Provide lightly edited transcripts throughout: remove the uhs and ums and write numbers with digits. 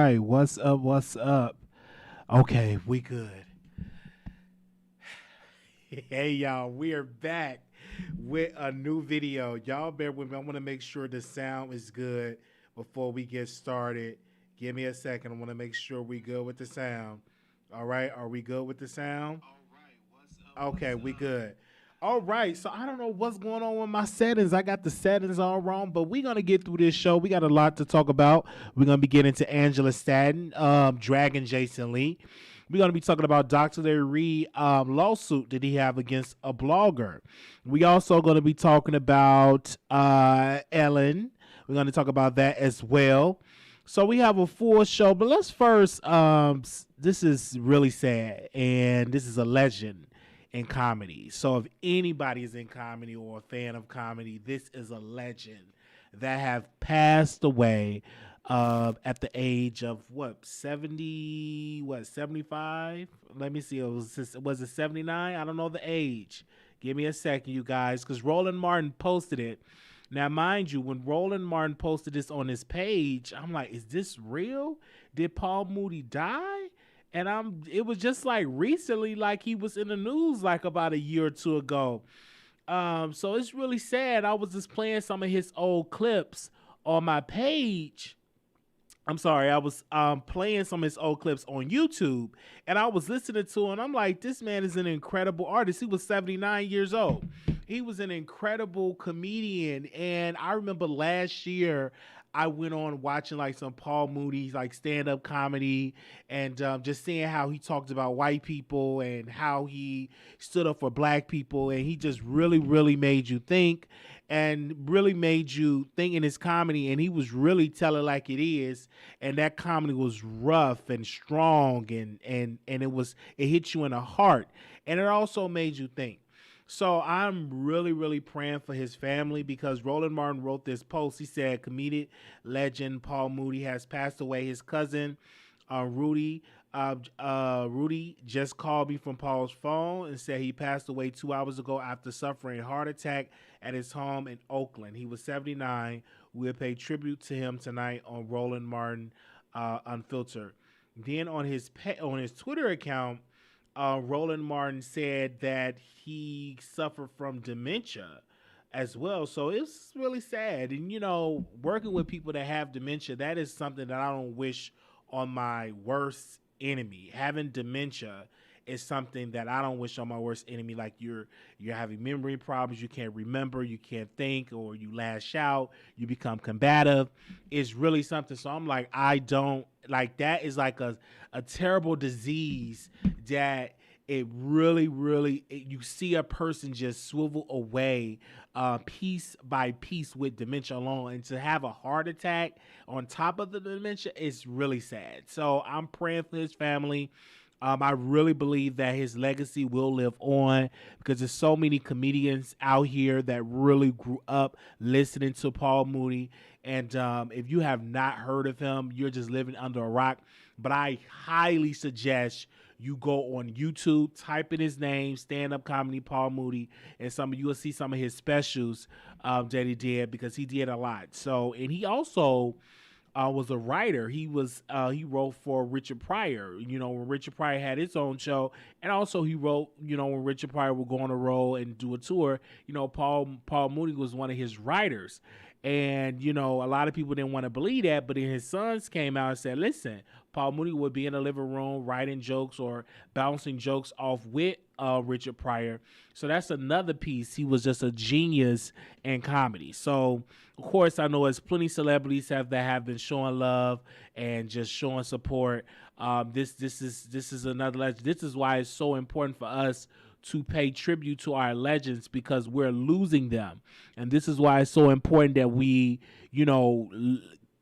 right. What's up? What's up? Okay, we good. Hey, y'all. We are back with a new video. Y'all bear with me. I want to make sure the sound is good before we get started. Give me a second. I want to make sure we good with the sound. All right. Are we good with the sound? Okay, we good. All right, so I don't know what's going on with my settings. I got the settings all wrong, but we're gonna get through this show. We got a lot to talk about. We're gonna be getting to Angela Stanton, dragging Jason Lee. We're gonna be talking about Dr. Reid lawsuit that he have against a blogger. We also gonna be talking about Ellen. We're gonna talk about that as well. So we have a full show, but let's first. This is really sad, and this is a legend in comedy. So if anybody is in comedy or a fan of comedy, this is a legend that have passed away at the age of 75? Let me see. Was it 79? I don't know the age. Give me a second, you guys, because Roland Martin posted it. Now, mind you, when Roland Martin posted this on his page, I'm like, is this real? Did Paul Mooney die? And it was just like recently, like he was in the news like about a year or two ago. So it's really sad. I was just playing some of his old clips on my page. I'm sorry, I was playing some of his old clips on YouTube, and I was listening to him. I'm like, this man is an incredible artist. He was 79 years old. He was an incredible comedian, and I remember last year I went on watching like some Paul Mooney's like stand-up comedy and just seeing how he talked about white people and how he stood up for black people, and he just really, really made you think and really made you think in his comedy, and he was really telling like it is, and that comedy was rough and strong and it hit you in the heart, and it also made you think. So I'm really, really praying for his family because Roland Martin wrote this post. He said, comedic legend Paul Mooney has passed away. His cousin, Rudy just called me from Paul's phone and said he passed away 2 hours ago after suffering a heart attack at his home in Oakland. He was 79. We'll pay tribute to him tonight on Roland Martin Unfiltered. Then on his Twitter account, Roland Martin said that he suffered from dementia as well. So it's really sad. And, you know, working with people that have dementia, that is something that I don't wish on my worst enemy. Having dementia is something that I don't wish on my worst enemy. Like you're having memory problems, you can't remember, you can't think, or you lash out, you become combative. It's really something. So I'm like, I don't like that is like a terrible disease that it really, really, you see a person just swivel away piece by piece with dementia alone. And to have a heart attack on top of the dementia is really sad. So I'm praying for his family. I really believe that his legacy will live on because there's so many comedians out here that really grew up listening to Paul Mooney. And if you have not heard of him, you're just living under a rock. But I highly suggest you go on YouTube, type in his name, stand-up comedy Paul Mooney, and you will see some of his specials that he did because he did a lot. So, and he also was a writer. He wrote for Richard Pryor, you know, when Richard Pryor had his own show. And also he wrote, you know, when Richard Pryor would go on a road and do a tour, you know, Paul Mooney was one of his writers. And, you know, a lot of people didn't want to believe that, but then his sons came out and said, listen, Paul Mooney would be in the living room writing jokes or bouncing jokes off with Richard Pryor. So that's another piece. He was just a genius in comedy. So, of course, I know there's plenty of celebrities that have been showing love and just showing support. This is another legend. This is why it's so important for us to pay tribute to our legends because we're losing them. And this is why it's so important that we, you know,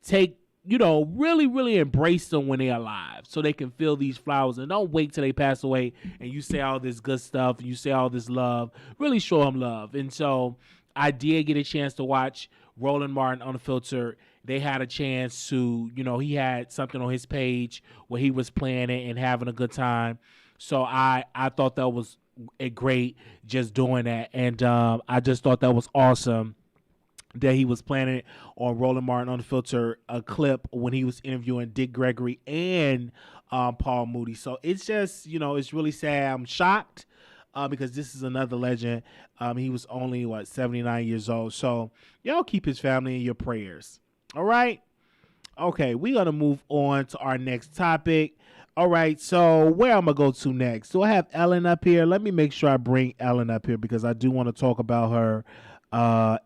take, you know, really, really embrace them when they're alive so they can feel these flowers and don't wait till they pass away and you say all this good stuff, and you say all this love, really show them love. And so I did get a chance to watch Roland Martin Unfiltered. They had a chance to, you know, he had something on his page where he was playing it and having a good time. So I thought that was a great just doing that. And I just thought that was awesome. that he was planning on Roland Martin Unfiltered a clip when he was interviewing Dick Gregory and Paul Mooney. So it's just, it's really sad. I'm shocked because this is another legend. He was only, 79 years old. So y'all keep his family in your prayers. All right? Okay, we're going to move on to our next topic. All right, so where I'm going to go to next? Do I have Ellen up here? Let me make sure I bring Ellen up here because I do want to talk about her,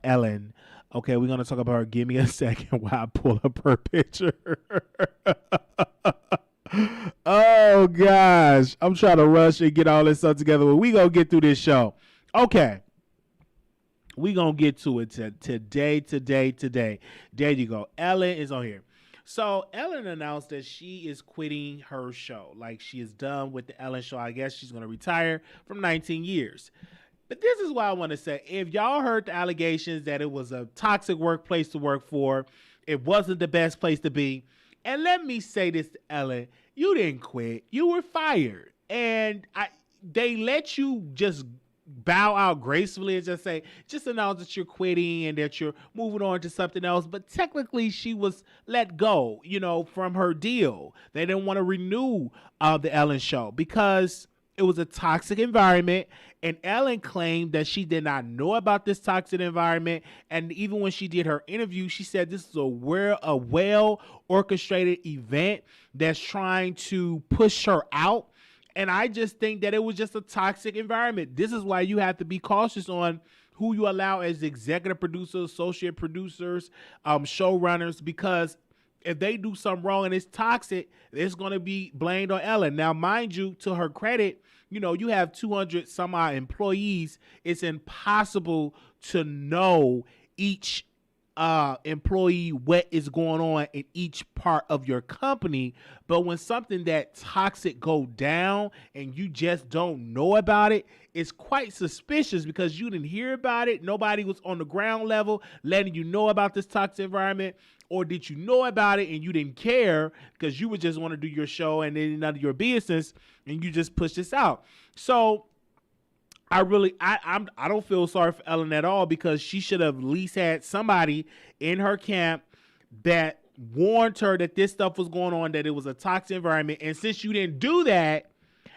Ellen. Okay, we're going to talk about her. Give me a second while I pull up her picture. Oh, gosh. I'm trying to rush and get all this stuff together, but we're going to get through this show. Okay. We're going to get to it today. There you go. Ellen is on here. So Ellen announced that she is quitting her show. Like, she is done with the Ellen show. I guess she's going to retire from 19 years. But this is what I want to say. If y'all heard the allegations that it was a toxic workplace to work for, it wasn't the best place to be. And let me say this to Ellen. You didn't quit. You were fired. And they let you just bow out gracefully and just announce that you're quitting and that you're moving on to something else. But technically, she was let go, from her deal. They didn't want to renew the Ellen show because it was a toxic environment. And Ellen claimed that she did not know about this toxic environment. And even when she did her interview, she said this is a well-orchestrated event that's trying to push her out. And I just think that it was just a toxic environment. This is why you have to be cautious on who you allow as executive producers, associate producers, showrunners, because if they do something wrong and it's toxic, it's going to be blamed on Ellen. Now, mind you, to her credit, you have 200 some odd employees. It's impossible to know each employee what is going on in each part of your company. But when something that toxic go down and you just don't know about it, it's quite suspicious because you didn't hear about it. Nobody was on the ground level letting you know about this toxic environment. Or did you know about it and you didn't care because you would just want to do your show and then none of your business and you just push this out? So I don't feel sorry for Ellen at all because she should have at least had somebody in her camp that warned her that this stuff was going on, that it was a toxic environment. And since you didn't do that,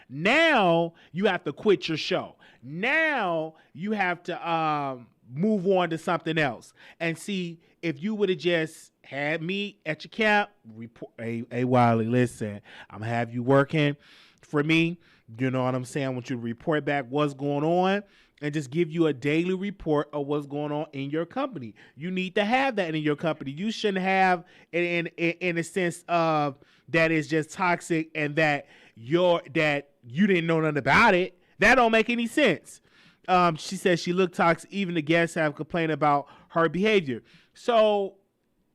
now you have to quit your show. Now you have to move on to something else. And see, if you would have just had me at your camp, report, hey Wiley, listen, I'm gonna have you working for me. You know what I'm saying? I want you to report back what's going on and just give you a daily report of what's going on in your company. You need to have that in your company. You shouldn't have in a sense of that is just toxic and that you didn't know nothing about it. That don't make any sense. She says she looked toxic. Even the guests have complained about her behavior. So,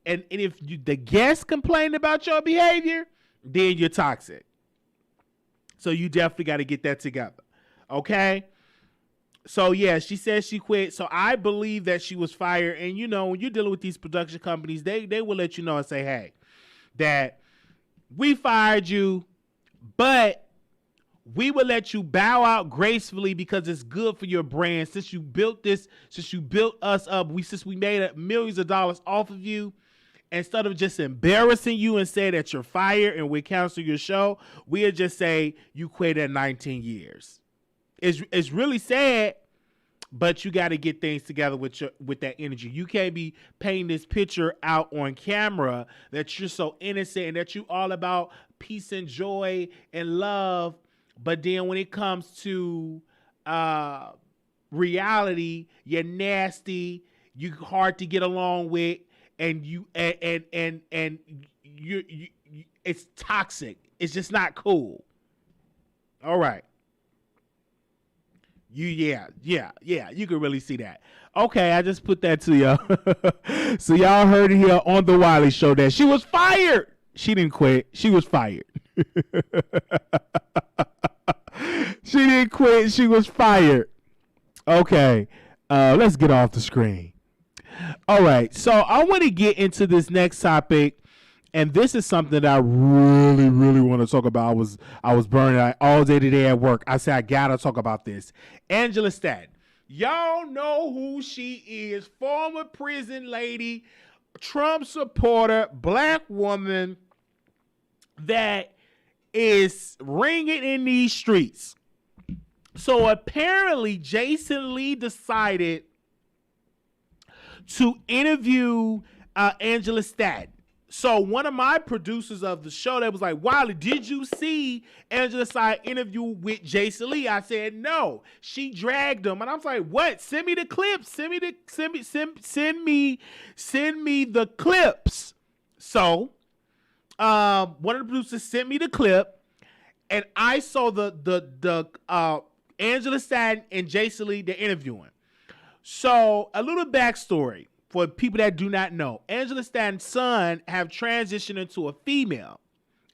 and if the guests complain about your behavior, then you're toxic. So you definitely got to get that together. Okay? So, yeah, she says she quit. So I believe that she was fired. And, when you're dealing with these production companies, they will let you know and say, hey, that we fired you, but we will let you bow out gracefully because it's good for your brand. Since you built us up, since we made millions of dollars off of you, instead of just embarrassing you and say that you're fired and we cancel your show, we'll just say you quit at 19 years. It's really sad, but you got to get things together with that energy. You can't be painting this picture out on camera that you're so innocent and that you all about peace and joy and love. But then when it comes to reality, you're nasty, you're hard to get along with, and you it's toxic. It's just not cool. All right. Yeah, you can really see that. Okay, I just put that to y'all. So y'all heard it here on the Wiley Show that she was fired. She didn't quit. She was fired. She didn't quit. She was fired. Okay, let's get off the screen. All right, so I want to get into this next topic, and this is something that I really, really want to talk about. I was burning out all day today at work. I said I gotta talk about this. Angela Stanton. Y'all know who she is. Former prison lady, Trump supporter, black woman that is ringing in these streets. So apparently Jason Lee decided to interview Angela Stanton. So one of my producers of the show that was like, Wiley, did you see Angela Stanton interview with Jason Lee? I said, no. She dragged him. And I was like, what? Send me the clips. Send me the clips. So one of the producers sent me the clip, and I saw the Angela Stanton and Jason Lee, they're interviewing. So a little backstory for people that do not know. Angela Stanton's son have transitioned into a female.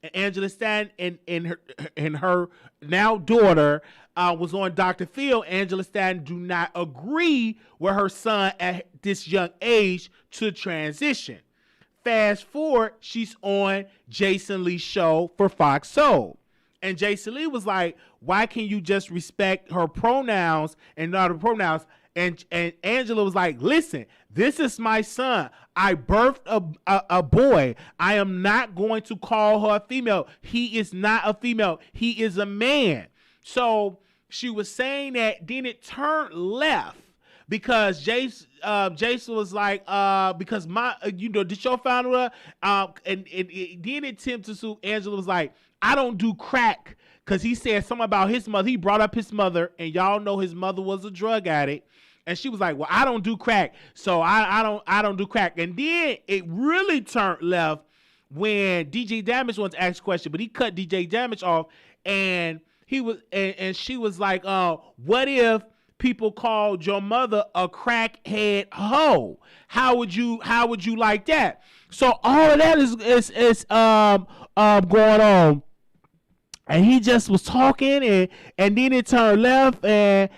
And Angela Stanton and her now daughter was on Dr. Phil. Angela Stanton do not agree with her son at this young age to transition. Fast forward, she's on Jason Lee's show for Fox Soul. And Jason Lee was like, why can't you just respect her pronouns and not her pronouns? And Angela was like, listen, this is my son. I birthed a boy. I am not going to call her a female. He is not a female. He is a man. So she was saying that, then it turned left because Jason was like, because the show found her, and then it tempted to, Angela was like, I don't do crack, because he said something about his mother. He brought up his mother, and y'all know his mother was a drug addict. And she was like, well, I don't do crack, so I don't do crack. And then it really turned left when DJ Damage wants to ask a question, but he cut DJ Damage off, and she was like, what if people called your mother a crackhead hoe? How would you like that? So all of that is going on. And he just was talking, and then it turned left, and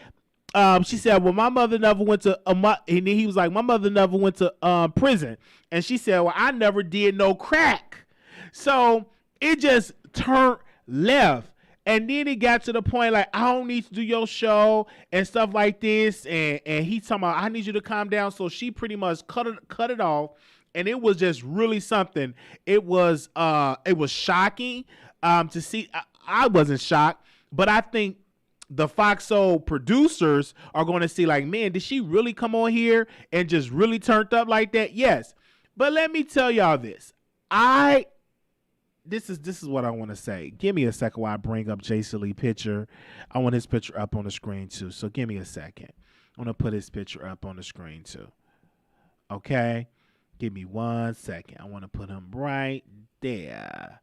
she said, well, my mother never went to and then he was like, my mother never went to prison. And she said, well, I never did no crack. So it just turned left. And then it got to the point like, I don't need to do your show and stuff like this. And he talking about, I need you to calm down. So she pretty much cut it off. And it was just really something. It was shocking to see. I wasn't shocked, but I think the Fox Soul producers are going to see like, man, did she really come on here and just really turned up like that? Yes. But let me tell y'all this. This is what I want to say. Give me a second while I bring up Jason Lee picture. I want his picture up on the screen too. So give me a second. I'm going to put his picture up on the screen too. Okay. Give me 1 second. I want to put him right there.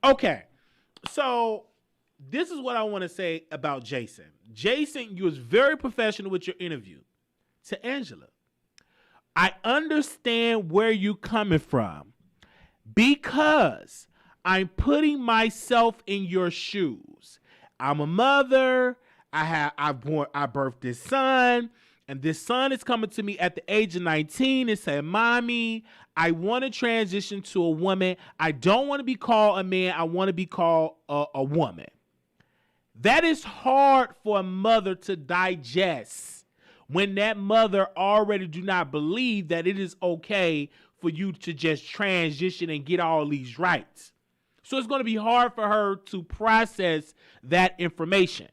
Okay. So this is what I want to say about Jason. Jason, you was very professional with your interview to Angela. I understand where you coming from because I'm putting myself in your shoes. I'm a mother. I birthed this son, and this son is coming to me at the age of 19 and saying, Mommy, I want to transition to a woman. I don't want to be called a man. I want to be called a woman. That is hard for a mother to digest when that mother already do not believe that it is okay for you to just transition and get all these rights. So it's going to be hard for her to process that information.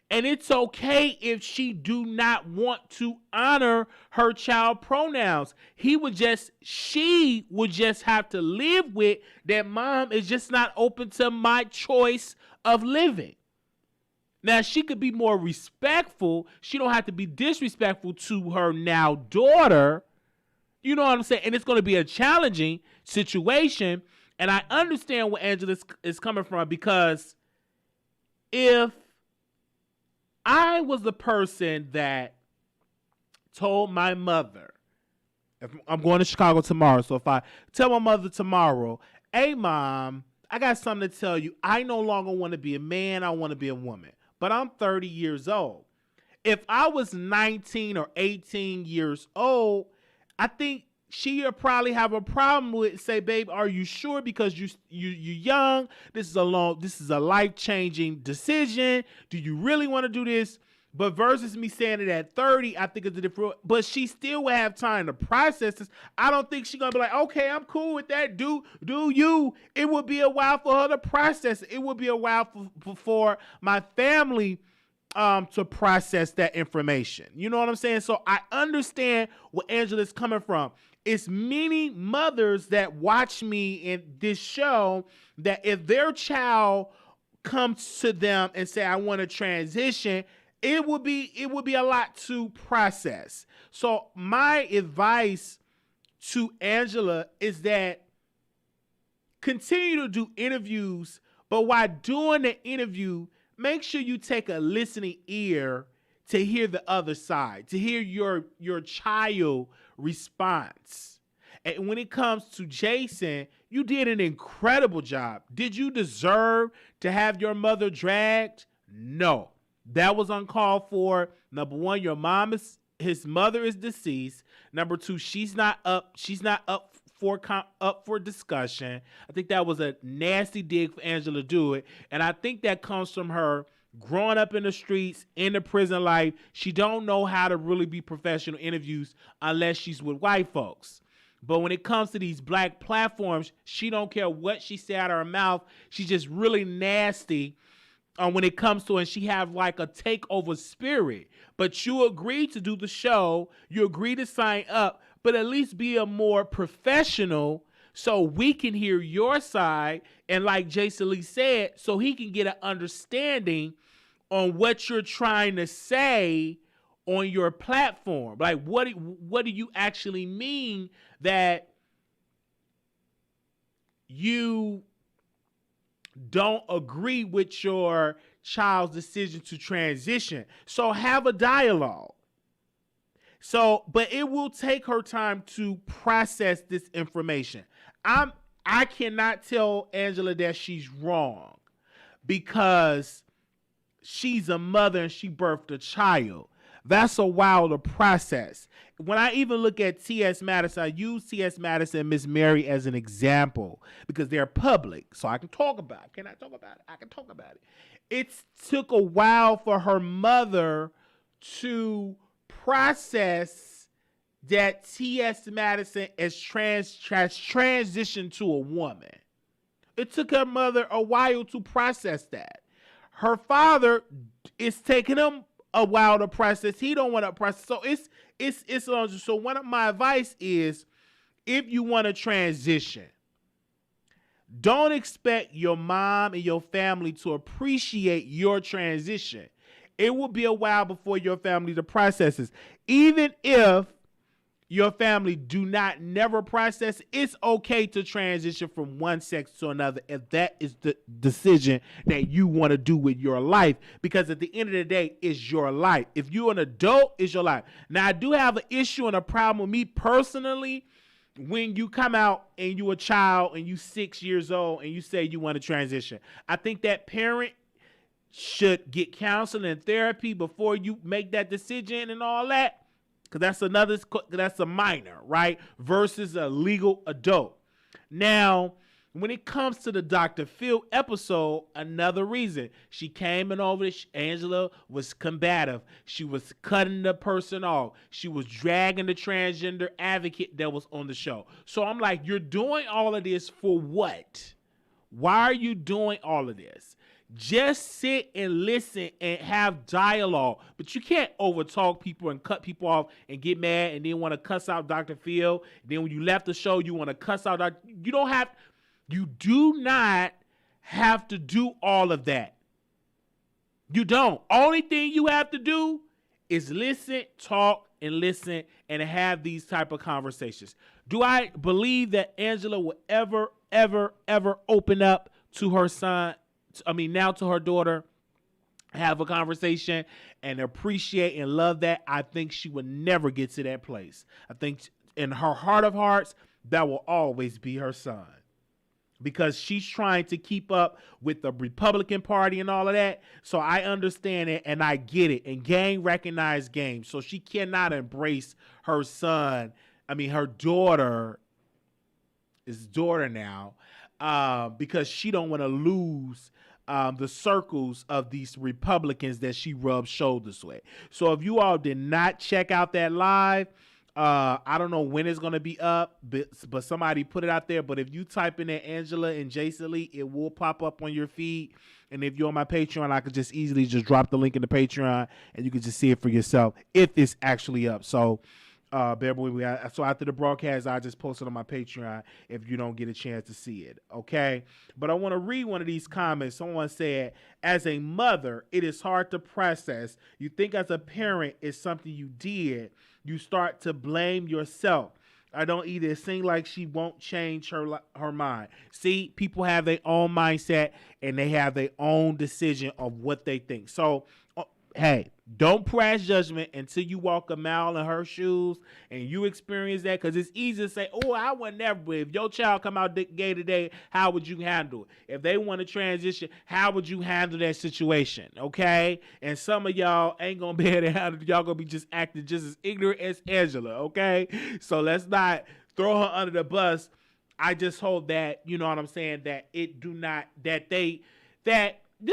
And it's okay if she do not want to honor her child pronouns. She would just have to live with that mom is just not open to my choice of living. Now, she could be more respectful. She don't have to be disrespectful to her now daughter. You know what I'm saying? And it's going to be a challenging situation. And I understand where Angela is coming from, because if I was the person that told my mother, if I'm going to Chicago tomorrow, so if I tell my mother tomorrow, hey, Mom, I got something to tell you. I no longer want to be a man. I want to be a woman. But I'm 30 years old. If I was 19 or 18 years old, I think she would probably have a problem with, say, babe, are you sure? Because you young. This is a life-changing decision. Do you really want to do this? But versus me saying it at 30, I think it's a different. But she still will have time to process this. I don't think she's gonna be like, okay, I'm cool with that. Do you? It would be a while for her to process it. It would be a while for my family to process that information. You know what I'm saying? So I understand where Angela's coming from. It's many mothers that watch me in this show that if their child comes to them and say, I want to transition, it would be a lot to process. So my advice to Angela is that continue to do interviews, but while doing the interview, make sure you take a listening ear to hear the other side, to hear your child response. And when it comes to Jason, you did an incredible job. Did you deserve to have your mother dragged? No. That was uncalled for. Number one, his mother is deceased. Number two, she's not up for discussion. I think that was a nasty dig for Angela to do it. And I think that comes from her growing up in the streets, in the prison life. She don't know how to really be professional interviews unless she's with white folks. But when it comes to these black platforms, she don't care what she say out of her mouth. She's just really nasty when it comes to it, and she have like a takeover spirit. But you agree to do the show, you agree to sign up, but at least be a more professional so we can hear your side. And like Jason Lee said, so he can get an understanding on what you're trying to say on your platform. Like what do you actually mean that you don't agree with your child's decision to transition? So have a dialogue. So, but it will take her time to process this information. I cannot tell Angela that she's wrong because she's a mother and she birthed a child. That's a while to process. When I even look at T.S. Madison, I use T.S. Madison and Miss Mary as an example because they're public. So I can talk about it. Can I talk about it? I can talk about it. It took a while for her mother to process that T.S. Madison has transitioned to a woman. It took her mother a while to process that. Her father is taking him a while to process. He don't want to process. So it's long. So one of my advice is, if you want to transition, don't expect your mom and your family to appreciate your transition. It will be a while before your family to process this. Even if your family do not never process, it's okay to transition from one sex to another if that is the decision that you want to do with your life. Because at the end of the day, it's your life. If you're an adult, it's your life. Now, I do have an issue and a problem with me personally when you come out and you're a child and you 6 years old and you say you want to transition. I think that parent should get counseling and therapy before you make that decision and all that. Because that's a minor, right? Versus a legal adult. Now, when it comes to the Dr. Phil episode, another reason. She came in over this, Angela was combative. She was cutting the person off. She was dragging the transgender advocate that was on the show. So I'm like, you're doing all of this for what? Why are you doing all of this? Just sit and listen and have dialogue. But you can't overtalk people and cut people off and get mad and then want to cuss out Dr. Phil. Then when you left the show, you want to cuss out Dr. You do not have to do all of that. You don't. Only thing you have to do is listen, talk, and listen and have these type of conversations. Do I believe that Angela will ever open up to her son? Now to her daughter, have a conversation and appreciate and love that? I think she would never get to that place. I think in her heart of hearts, that will always be her son. Because she's trying to keep up with the Republican Party and all of that. So I understand it and I get it. And gang recognize game. So she cannot embrace her son. Her daughter, his daughter now, because she don't want to lose the circles of these Republicans that she rubs shoulders with. So if you all did not check out that live, I don't know when it's going to be up, but somebody put it out there. But if you type in there Angela and Jason Lee, it will pop up on your feed. And if you're on my Patreon, I could just easily just drop the link in the Patreon and you can just see it for yourself if it's actually up. So bear with me. So after the broadcast, I just posted on my Patreon if you don't get a chance to see it. Okay. But I want to read one of these comments. Someone said, as a mother, it is hard to process. You think as a parent it's something you did. You start to blame yourself. I don't either. It seems like she won't change her mind. See, people have their own mindset and they have their own decision of what they think. So, hey, don't pass judgment until you walk a mile in her shoes and you experience that, because it's easy to say, oh, I would never. But if your child come out gay today, how would you handle it? If they want to transition, how would you handle that situation? Okay? And some of y'all ain't going to be able to handle it. Y'all going to be just acting just as ignorant as Angela, okay? So let's not throw her under the bus. I just hope that, you know what I'm saying, that this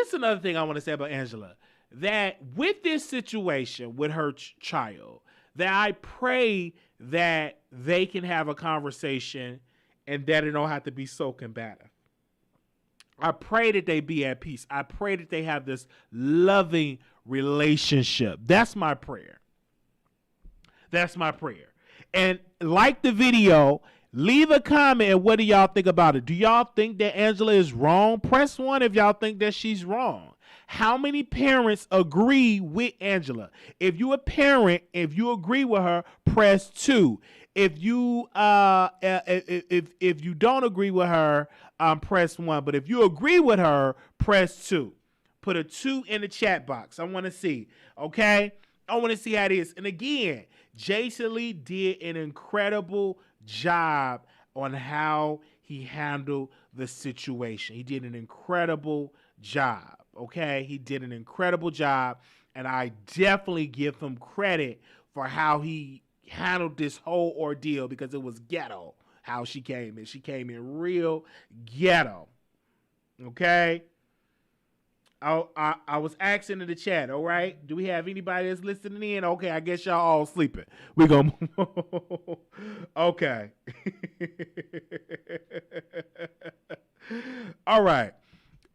is another thing I want to say about Angela. That with this situation with her child, that I pray that they can have a conversation and that it don't have to be so combative. I pray that they be at peace. I pray that they have this loving relationship. That's my prayer. That's my prayer. And like the video, leave a comment and what do y'all think about it? Do y'all think that Angela is wrong? Press 1 if y'all think that she's wrong. How many parents agree with Angela? If you a parent, if you agree with her, press 2. If you if you don't agree with her, press 1. But if you agree with her, press 2. Put a 2 in the chat box. I want to see. Okay, I want to see how it is. And again, Jason Lee did an incredible job on how he handled the situation. He did an incredible job. Okay, he did an incredible job, and I definitely give him credit for how he handled this whole ordeal, because it was ghetto how she came in. She came in real ghetto. Okay, I was asking in the chat. All right, do we have anybody that's listening in? Okay, I guess y'all all sleeping. We gonna okay. All right.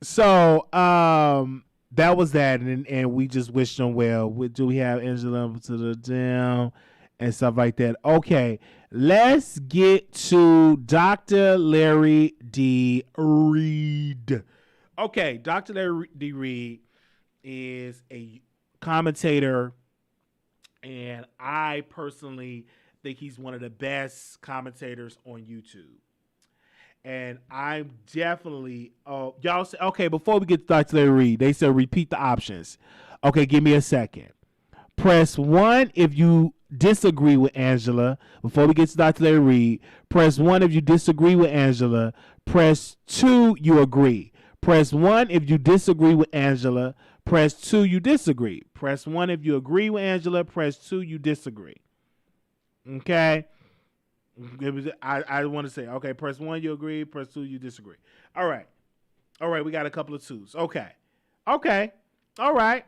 So that was that, and we just wished them well. Do we have Angela to the down and stuff like that? Okay, let's get to Dr. Larry D. Reid. Okay, Dr. Larry D. Reid is a commentator, and I personally think he's one of the best commentators on YouTube. And I'm definitely, y'all say, okay, before we get to Dr. Larry Reid, they said repeat the options. Okay, give me a second. Press 1 if you disagree with Angela. Before we get to Dr. Larry Reid, press 1 if you disagree with Angela. Press 2, you agree. Press 1 if you disagree with Angela. Press 2, you disagree. Press 1 if you agree with Angela. Press 2, you disagree. Okay? I want to say, okay, press 1, you agree. Press 2, you disagree. All right. We got a couple of 2s. Okay. All right.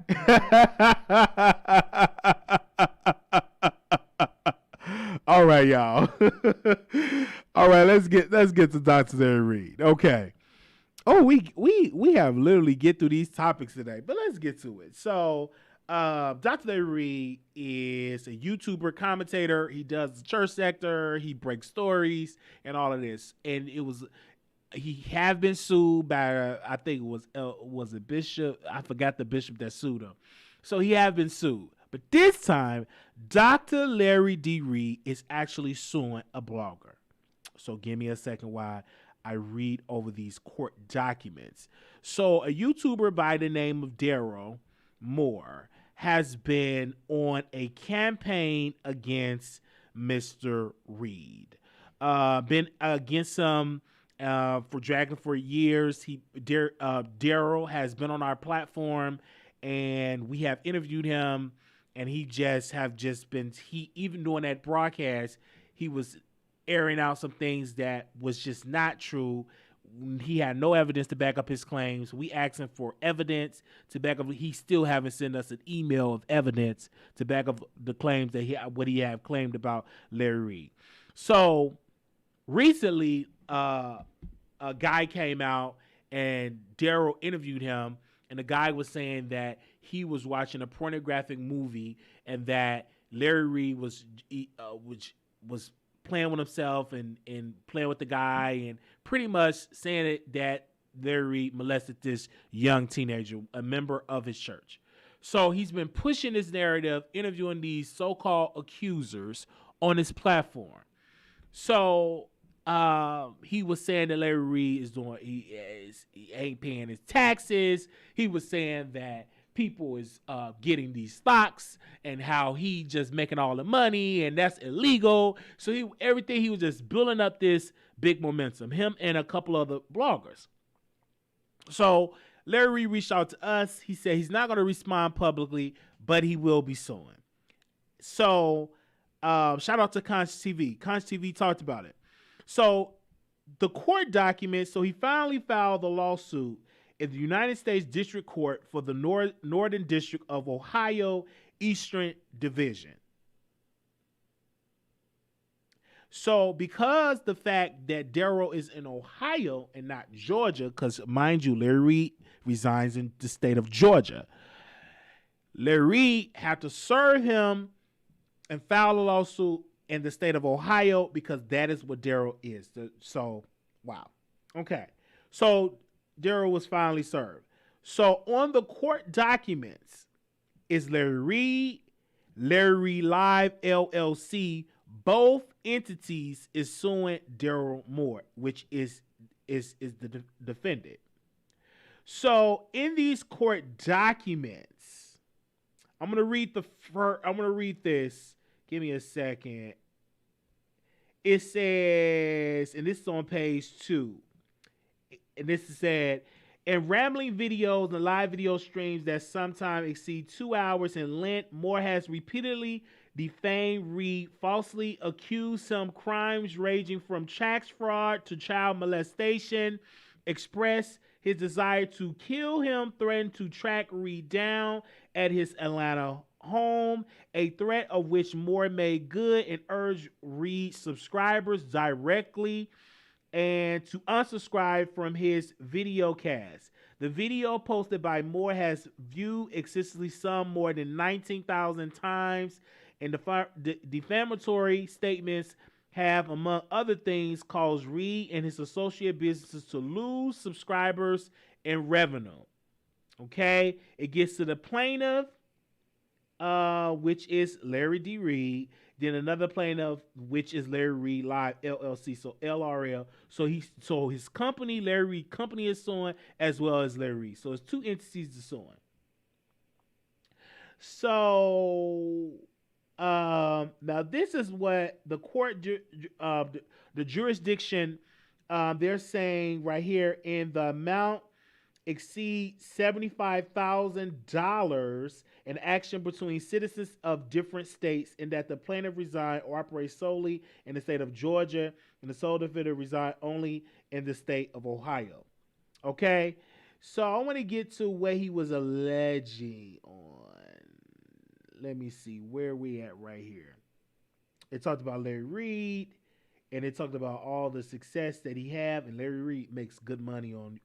All right, y'all. All right, let's get to Dr. Larry Reid. Okay. Oh, we have literally get through these topics today, but let's get to it. So, Dr. Larry Reid is a YouTuber commentator. He does the church sector. He breaks stories and all of this. And he have been sued by, I think it was a bishop. I forgot the bishop that sued him. So he have been sued. But this time, Dr. Larry D. Reid is actually suing a blogger. So give me a second while I read over these court documents. So a YouTuber by the name of Daryl Moore has been on a campaign against Mr. Reid. Been against him for dragging for years. Daryl has been on our platform, and we have interviewed him, and he even during that broadcast, he was airing out some things that was just not true. he had no evidence to back up his claims. We asked him for evidence to back up. He still haven't sent us an email of evidence to back up the claims that what he have claimed about Larry Reid. So recently, a guy came out and Daryl interviewed him, and the guy was saying that he was watching a pornographic movie and that Larry Reid was playing with himself and playing with the guy and pretty much saying that Larry Reid molested this young teenager, a member of his church. So he's been pushing this narrative, interviewing these so-called accusers on his platform. So he was saying that Larry Reid he ain't paying his taxes. He was saying that people is getting these stocks and how he just making all the money and that's illegal. So he was just building up this big momentum, him and a couple other bloggers. So Larry Reid reached out to us. He said he's not going to respond publicly, but he will be suing. So shout out to Conch TV. Conch TV talked about it. So the court documents, so he finally filed the lawsuit in the United States District Court for the Northern District of Ohio Eastern Division. So because the fact that Daryl is in Ohio and not Georgia, because mind you, Larry Reid resides in the state of Georgia, Larry Reid had to serve him and file a lawsuit in the state of Ohio because that is what Daryl is. So, wow. Okay. So Daryl was finally served. So on the court documents is Larry Reid, Larry Reid Live LLC. Both entities is suing Daryl Moore, which is the defendant. So in these court documents, I'm gonna read this. Give me a second. It says, and this is on page 2. And this is said, in rambling videos and live video streams that sometimes exceed 2 hours in length, Moore has repeatedly defamed Reid, falsely accused him crimes ranging from tax fraud to child molestation, expressed his desire to kill him, threatened to track Reid down at his Atlanta home, a threat of which Moore made good, and urged Reid subscribers directly and to unsubscribe from his video cast. The video posted by Moore has viewed excessively some more than 19,000 times, and the defamatory statements have, among other things, caused Reid and his associate businesses to lose subscribers and revenue. Okay, it gets to the plaintiff, which is Larry D. Reid. Then another plaintiff, which is Larry Reid Live LLC, so LRL. So his company, Larry Reid Company, is suing as well as Larry Reid. So it's two entities to suing. So now this is what the court, the jurisdiction, they're saying right here, in the amount exceed $75,000 in action between citizens of different states, and that the plaintiff reside or operate solely in the state of Georgia, and the sole defendant reside only in the state of Ohio. Okay, so I want to get to what he was alleging on. Let me see where we at right here. It talked about Larry Reid, and it talked about all the success that he have, and Larry Reid makes good money on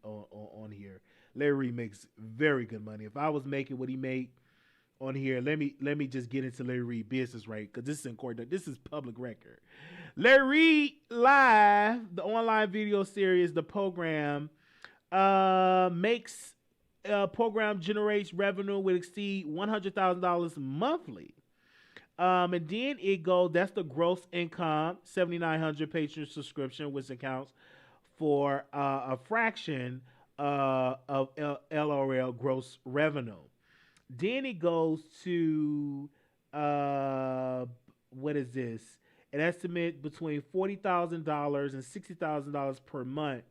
here. Larry Reid makes very good money. If I was making what he made on here, let me just get into Larry Reid business rate, because this is in court. This is public record. Larry Reid Live, the online video series, the program generates revenue will exceed $100,000 monthly. And then it goes, that's the gross income, 7,900 patron subscription, which accounts for a fraction of LRL gross revenue. Then it goes to, what is this? An estimate between $40,000 and $60,000 per month.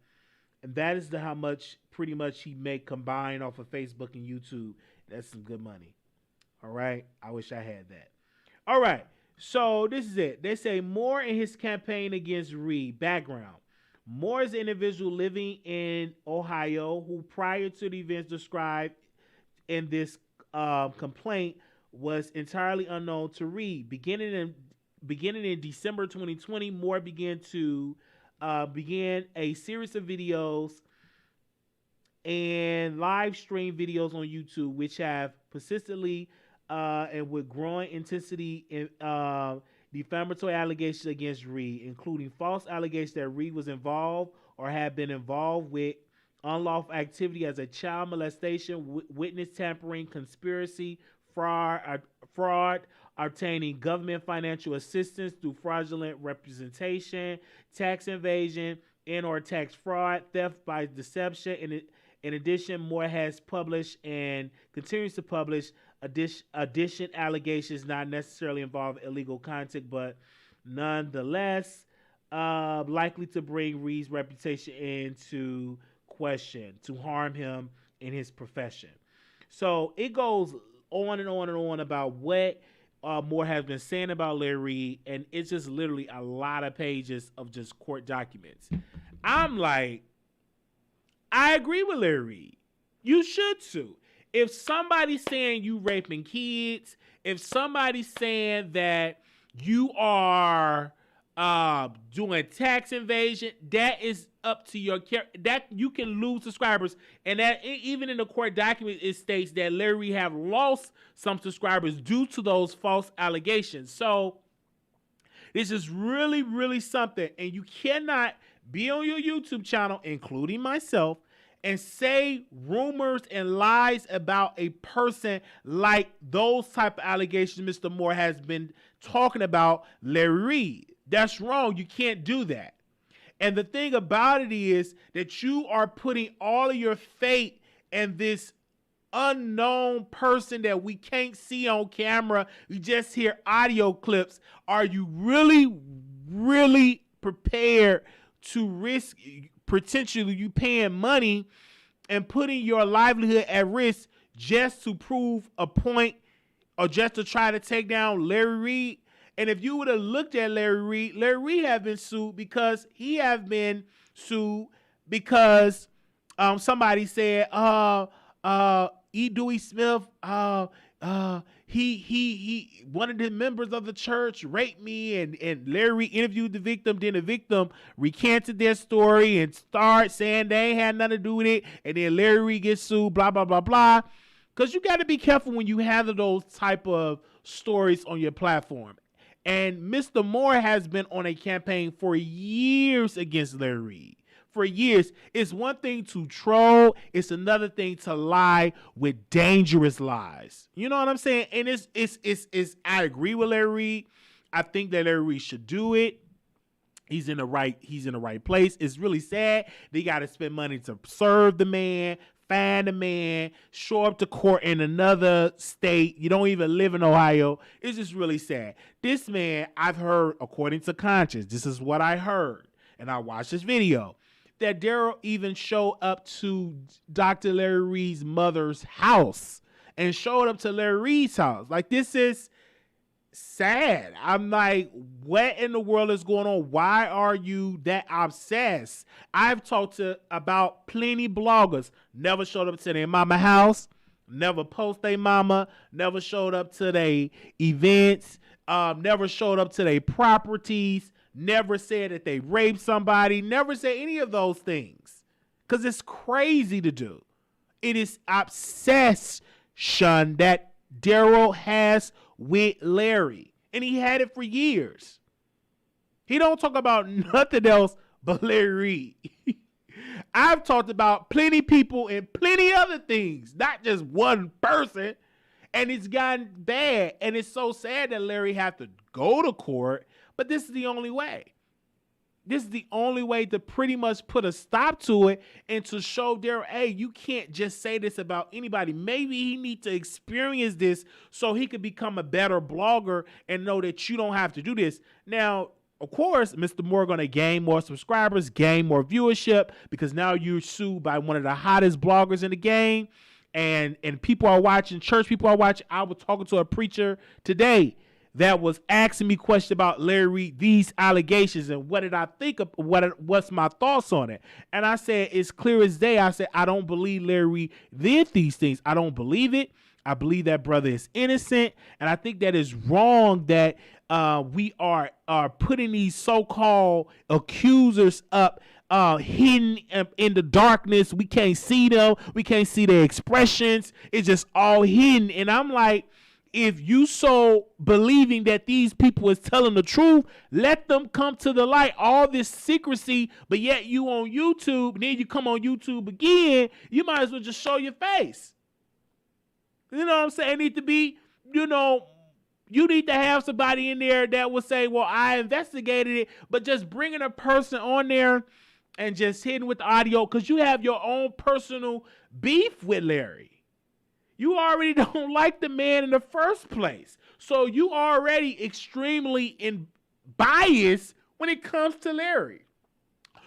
And that is how much pretty much he make combined off of Facebook and YouTube. That's some good money. All right. I wish I had that. All right. So this is it. They say Moore in his campaign against Reid. Background. Moore is an individual living in Ohio who, prior to the events described in this complaint, was entirely unknown to Reid. Beginning in December 2020, Moore began a series of videos and live stream videos on YouTube, which have persistently and with growing intensity defamatory allegations against Reid, including false allegations that Reid was involved or had been involved with unlawful activity as a child molestation, witness tampering, conspiracy, fraud, obtaining government financial assistance through fraudulent representation, tax evasion, and/or tax fraud, theft by deception. In addition, Moore has published and continues to publish addition allegations not necessarily involve illegal content, but nonetheless likely to bring Reid's reputation into question, to harm him in his profession. So it goes on and on and on about what Moore has been saying about Larry Reid, and it's just literally a lot of pages of just court documents. I'm like, I agree with Larry Reid. You should too. If somebody's saying you raping kids, if somebody's saying that you are doing tax invasion, that is up to your character. That you can lose subscribers, and that even in the court document it states that Larry Reid have lost some subscribers due to those false allegations. So this is really, really something, and you cannot be on your YouTube channel, including myself, and say rumors and lies about a person like those type of allegations Mr. Moore has been talking about Larry Reid. That's wrong. You can't do that. And the thing about it is that you are putting all of your fate in this unknown person that we can't see on camera. We just hear audio clips. Are you really, really prepared to risk potentially you paying money and putting your livelihood at risk just to prove a point or just to try to take down Larry Reid? And if you would have looked at Larry Reid have been sued because somebody said E. Dewey Smith he one of the members of the church raped me, and Larry interviewed the victim. Then the victim recanted their story and started saying they ain't had nothing to do with it, and then Larry gets sued, blah blah blah blah. Because you got to be careful when you handle those type of stories on your platform. And Mr. Moore has been on a campaign for years against Larry Reid. For years. It's one thing to troll. It's another thing to lie with dangerous lies. You know what I'm saying? And it's I agree with Larry Reid. I think that Larry Reid should do it. He's in the right place. It's really sad. They got to spend money to serve the man, find the man, show up to court in another state. You don't even live in Ohio. It's just really sad. This man, I've heard, according to Conscience, this is what I heard, and I watched this video, that Daryl even showed up to Dr. Larry Reid's mother's house and showed up to Larry Reid's house. Like, this is sad. I'm like, what in the world is going on? Why are you that obsessed? I've talked about plenty bloggers, never showed up to their mama house, never post their mama, never showed up to their events, never showed up to their properties, never said that they raped somebody, never said any of those things. Because it's crazy to do. It is obsession that Daryl has with Larry. And he had it for years. He don't talk about nothing else but Larry Reid. I've talked about plenty people and plenty other things, not just one person. And it's gotten bad. And it's so sad that Larry had to go to court. But this is the only way. This is the only way to pretty much put a stop to it and to show Daryl, hey, you can't just say this about anybody. Maybe he needs to experience this so he could become a better blogger and know that you don't have to do this. Now, of course, Mr. Moore going to gain more subscribers, gain more viewership, because now you're sued by one of the hottest bloggers in the game. And people are watching, church people are watching. I was talking to a preacher today that was asking me questions about Larry Reid, these allegations, and what did I think of, what's my thoughts on it. And I said, it's clear as day. I said, I don't believe Larry Reid did these things. I don't believe it. I believe that brother is innocent. And I think that is wrong that we are putting these so-called accusers up, hidden in the darkness. We can't see them. We can't see their expressions. It's just all hidden. And I'm like, if you so believing that these people is telling the truth, let them come to the light. All this secrecy, but yet you on YouTube, and then you come on YouTube again, you might as well just show your face. You know what I'm saying? It need to be, you need to have somebody in there that will say, well, I investigated it, but just bringing a person on there and just hitting with the audio, because you have your own personal beef with Larry. You already don't like the man in the first place. So you already extremely biased when it comes to Larry.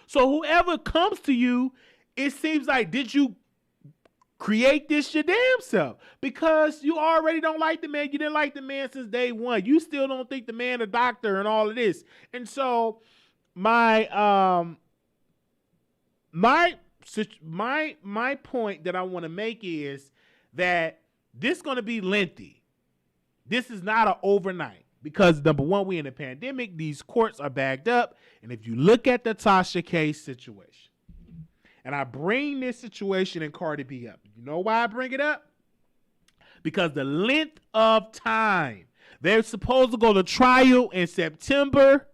So whoever comes to you, it seems like, did you create this your damn self? Because you already don't like the man. You didn't like the man since day one. You still don't think the man a doctor and all of this. And so my point that I want to make is that this is going to be lengthy. This is not an overnight, because number one, we in a pandemic. These courts are backed up. And if you look at the Tasha case situation, and I bring this situation in Cardi B up, you know why I bring it up? Because the length of time. They're supposed to go to trial in September,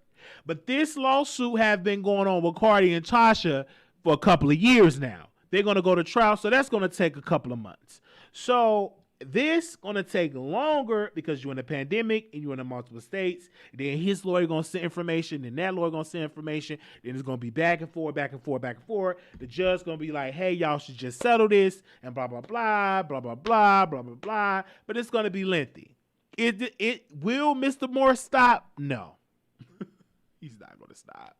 but this lawsuit has been going on with Cardi and Tasha for a couple of years now. They're going to go to trial, so that's going to take a couple of months. So this going to take longer because you're in a pandemic and you're in multiple states. Then his lawyer going to send information, then that lawyer going to send information. Then it's going to be back and forth, back and forth, back and forth. The judge going to be like, hey, y'all should just settle this and blah, blah, blah, blah, blah, blah, blah, blah, blah. But it's going to be lengthy. Will Mr. Moore stop? No. He's not going to stop.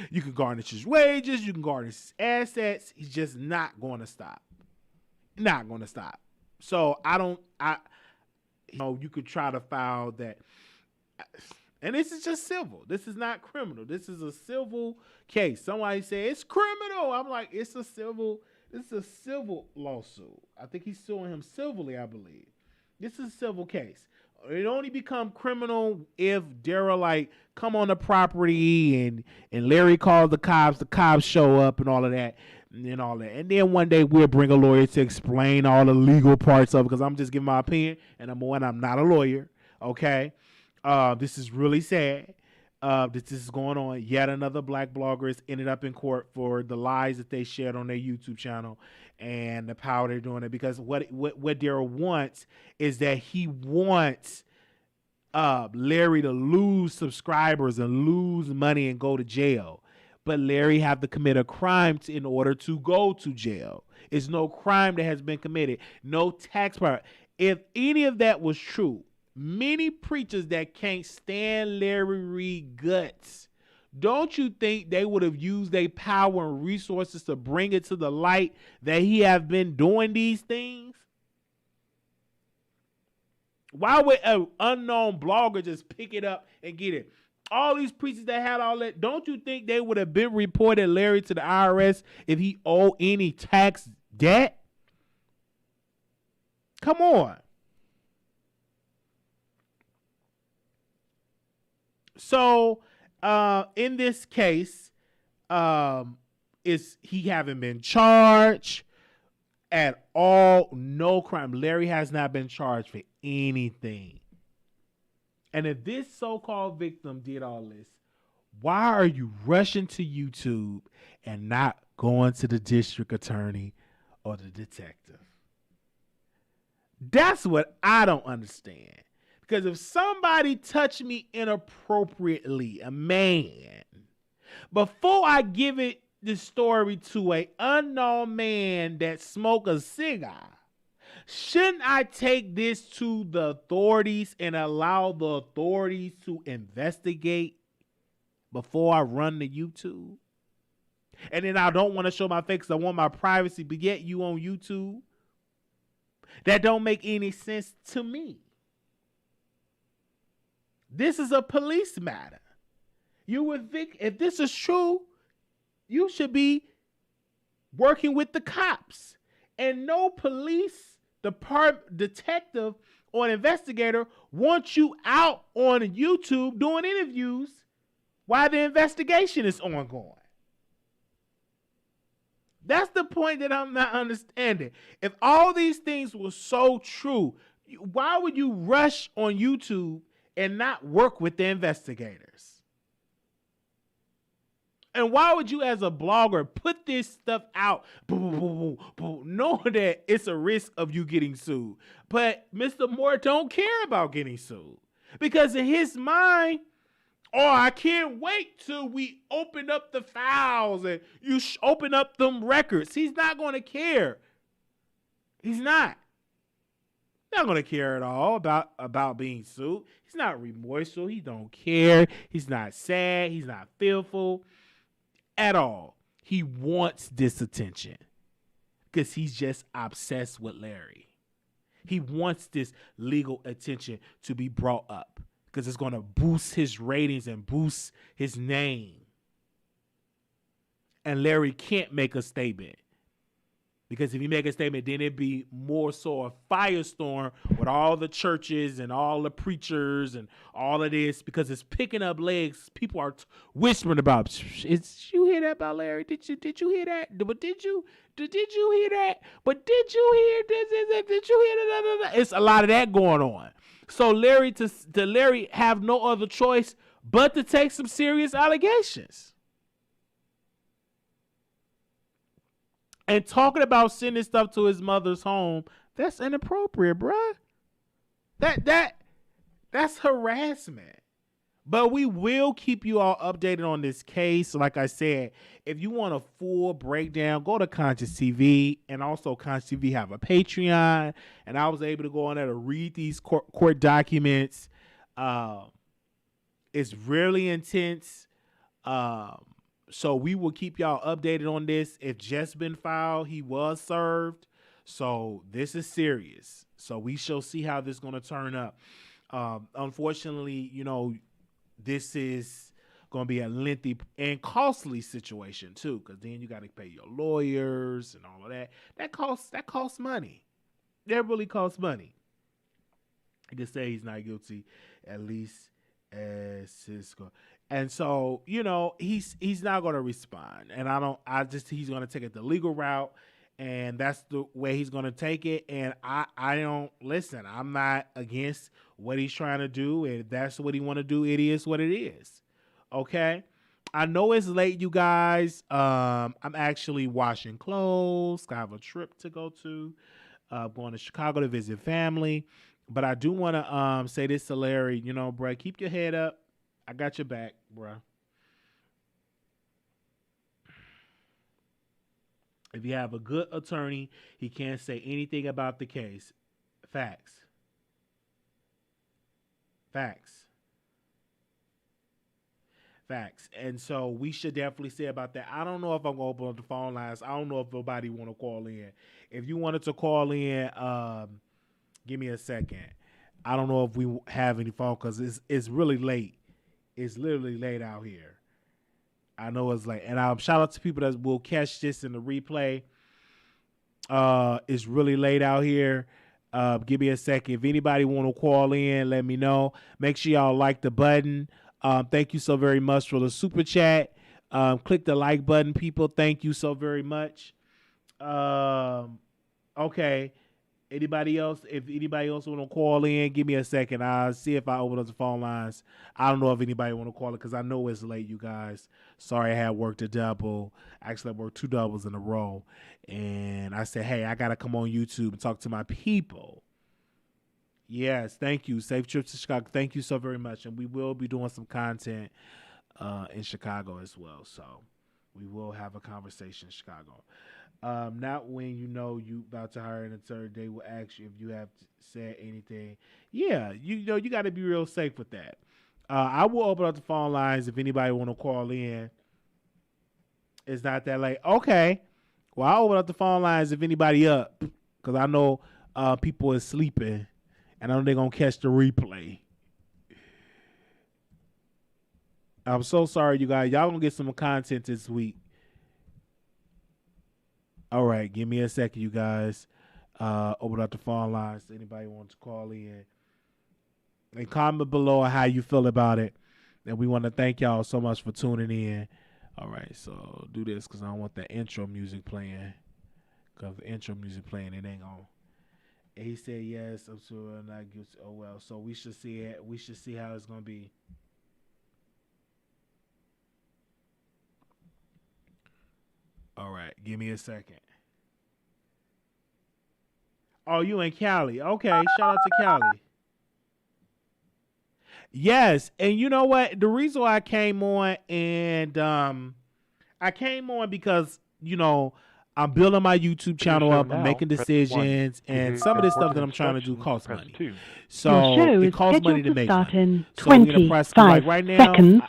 You can garnish his wages. You can garnish his assets. He's just not going to stop. Not going to stop. So you could try to file that. And this is just civil. This is not criminal. This is a civil case. Somebody say it's criminal. I'm like, this is a civil lawsuit. I think he's suing him civilly, I believe. This is a civil case. It only become criminal if Daryl come on the property and Larry calls the cops show up and all of that. And then one day we'll bring a lawyer to explain all the legal parts of it, because I'm just giving my opinion, and I'm not a lawyer. Okay, this is really sad. This is going on. Yet another black blogger has ended up in court for the lies that they shared on their YouTube channel and the power they're doing it. Because what Daryl wants is that he wants Larry to lose subscribers and lose money and go to jail. But Larry have to commit a crime in order to go to jail. It's no crime that has been committed. No taxpayer. If any of that was true, many preachers that can't stand Larry Reid guts, don't you think they would have used their power and resources to bring it to the light that he have been doing these things? Why would an unknown blogger just pick it up and get it? All these preachers that had all that, don't you think they would have been reported Larry to the IRS if he owed any tax debt? Come on. So, in this case, he haven't been charged at all. No crime. Larry has not been charged for anything. And if this so-called victim did all this, why are you rushing to YouTube and not going to the district attorney or the detective? That's what I don't understand. Because if somebody touched me inappropriately, a man, before I give this story to an unknown man that smoked a cigar, shouldn't I take this to the authorities and allow the authorities to investigate before I run to YouTube? And then I don't want to show my face because I want my privacy, but yet you on YouTube? That don't make any sense to me. This is a police matter. You would think if this is true, you should be working with the cops. And no police department detective or investigator wants you out on YouTube doing interviews while the investigation is ongoing. That's the point that I'm not understanding. If all these things were so true, why would you rush on YouTube and not work with the investigators? And why would you, as a blogger, put this stuff out, knowing that it's a risk of you getting sued? But Mr. Moore don't care about getting sued. Because in his mind, I can't wait till we open up the files and you open up them records. He's not going to care. He's not. Not going to care at all about being sued. He's not remorseful. He don't care. He's not sad. He's not fearful at all. He wants this attention because he's just obsessed with Larry. He wants this legal attention to be brought up because it's going to boost his ratings and boost his name. And Larry can't make a statement. Because if you make a statement, then it'd be more so a firestorm with all the churches and all the preachers and all of this, because it's picking up legs. People are whispering about, you hear that about Larry? Did you hear that? But did you hear that? But did you hear this? Did you hear that? It's a lot of that going on. So Larry to Larry have no other choice but to take some serious allegations. And talking about sending stuff to his mother's home, that's inappropriate, bruh. That's harassment. But we will keep you all updated on this case. Like I said, if you want a full breakdown, go to Conscious TV. And also Conscious TV have a Patreon. And I was able to go on there to read these court documents. It's really intense. So we will keep y'all updated on this. It just been filed. He was served. So this is serious. So we shall see how this is going to turn up. Unfortunately, this is going to be a lengthy and costly situation too, because then you got to pay your lawyers and all of that. That costs money. That really costs money. I can say he's not guilty, at least as Cisco. And so, he's not going to respond. And he's going to take it the legal route, and that's the way he's going to take it. And I don't listen. I'm not against what he's trying to do. And if that's what he want to do, it is what it is. Okay. I know it's late, you guys. I'm actually washing clothes. I have a trip to go to, going to Chicago to visit family. But I do want to say this to Larry, bro, keep your head up. I got your back, bro. If you have a good attorney, he can't say anything about the case. Facts. And so we should definitely say about that. I don't know if I'm going to open up the phone lines. I don't know if nobody want to call in. If you wanted to call in, give me a second. I don't know if we have any phone because it's really late. It's literally late out here. I know it's late. And shout out to people that will catch this in the replay. It's really late out here. Give me a second. If anybody want to call in, let me know. Make sure y'all like the button. Thank you so very much for the super chat. Click the like button, people. Thank you so very much. Okay. Anybody else? If anybody else want to call in, give me a second. I'll see if I open up the phone lines. I don't know if anybody want to call it because I know it's late, you guys. Sorry, I had worked a double. Actually, I worked 2 doubles in a row. And I said, hey, I got to come on YouTube and talk to my people. Yes, thank you. Safe trips to Chicago. Thank you so very much. And we will be doing some content in Chicago as well. So we will have a conversation in Chicago. Not when you about to hire an attorney, they will ask you if you have said anything. Yeah, you got to be real safe with that. I will open up the phone lines if anybody want to call in. It's not that late. Okay. Well, I'll open up the phone lines if anybody up, because I know people are sleeping, and I know they're going to catch the replay. I'm so sorry, you guys. Y'all gonna get some content this week. All right, give me a second, you guys. Open up the phone lines. Anybody wants to call in and comment below how you feel about it. And we want to thank y'all so much for tuning in. All right, so do this because I don't want the intro music playing. Because the intro music playing, it ain't on. And he said yes. I'm sure I'm not guilty. Oh well. So we should see it. We should see how it's gonna be. All right, give me a second. Oh, you in Cali? Okay, shout out to Cali. Yes, and you know what? The reason why I came on and I came on because I'm building my YouTube channel up. I'm making decisions, and some of this stuff that I'm trying to do costs money. So it costs money to make money. So we're gonna press like right now.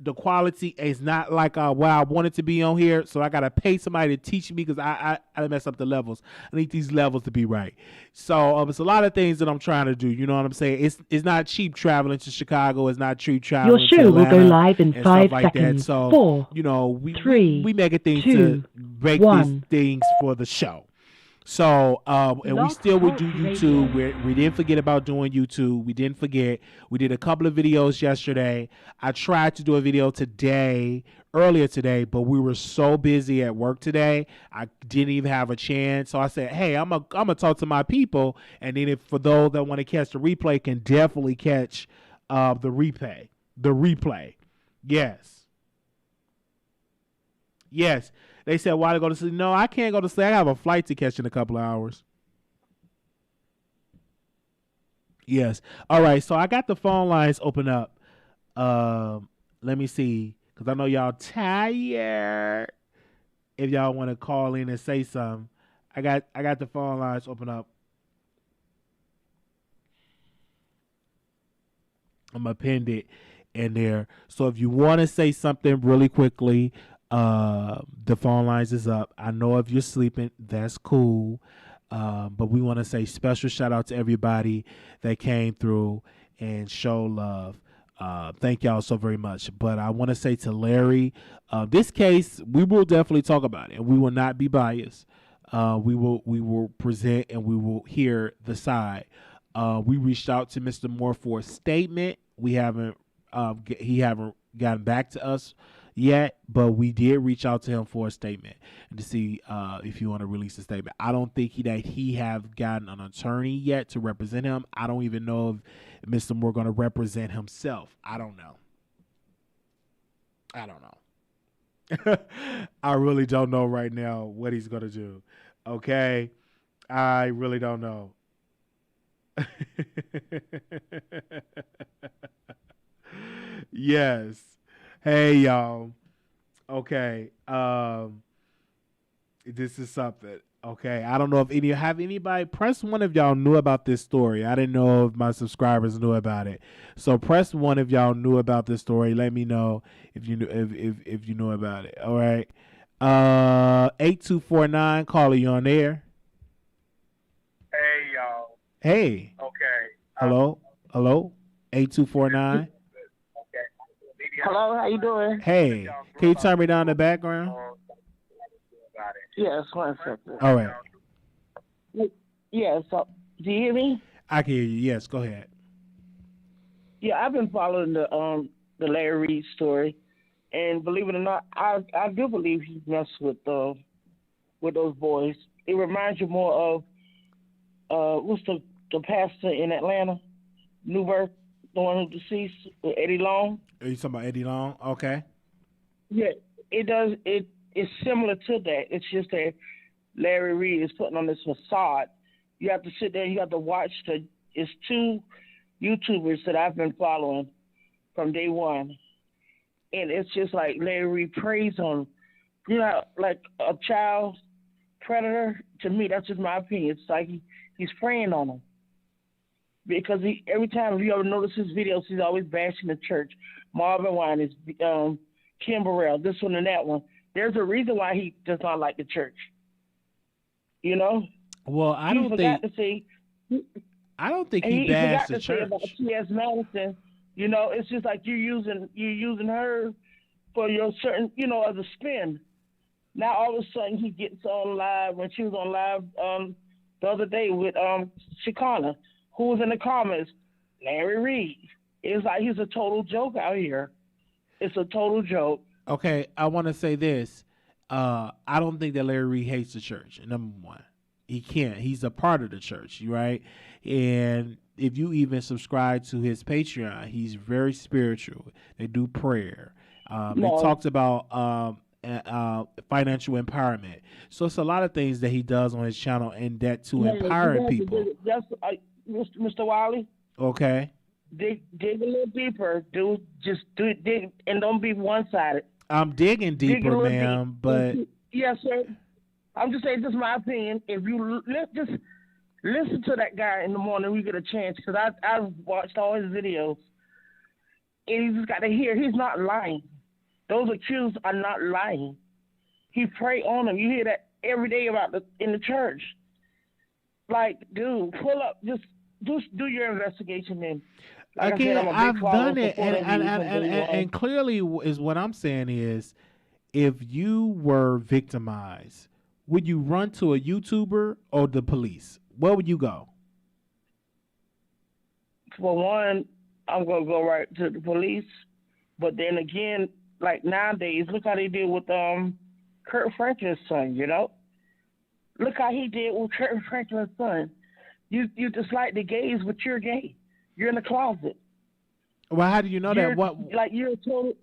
The quality is not like what I want it to be on here, so I gotta pay somebody to teach me because I mess up the levels. I need these levels to be right. So it's a lot of things that I'm trying to do. You know what I'm saying? It's not cheap traveling to Chicago. It's not cheap traveling to Atlanta. Your show will go live in 5 seconds. So 4, we making things to break these things for the show. So, and we still would do YouTube. We didn't forget about doing YouTube. We didn't forget. We did a couple of videos yesterday. I tried to do a video earlier today, but we were so busy at work today. I didn't even have a chance. So I said, hey, I'm gonna talk to my people. And then for those that want to catch the replay can definitely catch the replay. Yes. They said, why to go to sleep? No, I can't go to sleep. I have a flight to catch in a couple of hours. Yes. All right. So I got the phone lines open up. Let me see. Because I know y'all tired. If y'all want to call in and say something. I got the phone lines open up. I'm going to pin it in there. So if you want to say something really quickly, the phone lines is up. I know if you're sleeping, that's cool. But we want to say special shout out to everybody that came through and show love. Thank y'all so very much. But I want to say to Larry, this case, we will definitely talk about it and we will not be biased. We will present and we will hear the side. We reached out to Mr. Moore for a statement. He haven't gotten back to us yet, but we did reach out to him for a statement and to see if you want to release a statement. I don't think that he have gotten an attorney yet to represent him. I don't even know if Mr. Moore going to represent himself. I don't know. I really don't know right now what he's going to do. Okay? I really don't know. Yes. Hey, y'all. Okay. This is something. Okay. I don't know if anybody press 1 if y'all knew about this story. I didn't know if my subscribers knew about it. So press 1 if y'all knew about this story. Let me know if you knew if you knew about it. All right. 8249, caller, you on air. Hey, y'all. Hey. Okay. Hello. 8249. Hello, how you doing? Hey, can you turn me down the background? Yes, 1 second. All right. Yes, do you hear me? I can hear you. Yes, go ahead. Yeah, I've been following the Larry Reid story, and believe it or not, I do believe he messed with those boys. It reminds you more of what's the pastor in Atlanta, New Birth, the one who deceased, Eddie Long. Are you talking about Eddie Long? Okay. Yeah, it does. It's similar to that. It's just that Larry Reid is putting on this facade. You have to sit there. You have to watch it's 2 YouTubers that I've been following from day one, and it's just like Larry Reid preys on, like a child predator. To me, that's just my opinion. It's like he's preying on them. Because every time, if you ever notice his videos, he's always bashing the church. Marvin Wine is Kim Burrell, this one and that one. There's a reason why he does not like the church. You know? Well, I don't think he bashed the church. He forgot to say about T.S. Madison You know, it's just like you're using her for your certain, as a spin. Now all of a sudden he gets on live when she was on live the other day with Shikana, who was in the comments, Larry Reid. It's like he's a total joke out here. It's a total joke. Okay, I want to say this. I don't think that Larry Reid hates the church. Number one, he can't. He's a part of the church, right? And if you even subscribe to his Patreon, he's very spiritual. They do prayer. They talked about financial empowerment. So it's a lot of things that he does on his channel, and that to empowering people. Mr. Wiley. Okay. Dig a little deeper. Dig, and don't be one-sided. I'm digging deeper, ma'am, but yes, sir. I'm just saying, this is my opinion. If you just listen to that guy in the morning, we get a chance, because I've watched all his videos, and you just got to hear he's not lying. Those accused are not lying. He prey on them. You hear that every day in the church. Like, dude, pull up, just do your investigation then. Like again, I've done it, and clearly is what I'm saying is, if you were victimized, would you run to a YouTuber or the police? Where would you go? For one, I'm gonna go right to the police. But then again, like nowadays, look how they did with Kurt Franklin's son. Look how he did with Kurt Franklin's son. You dislike the gays, but you're gay. You're in the closet. Well, how do you know that? What? Like you're a total.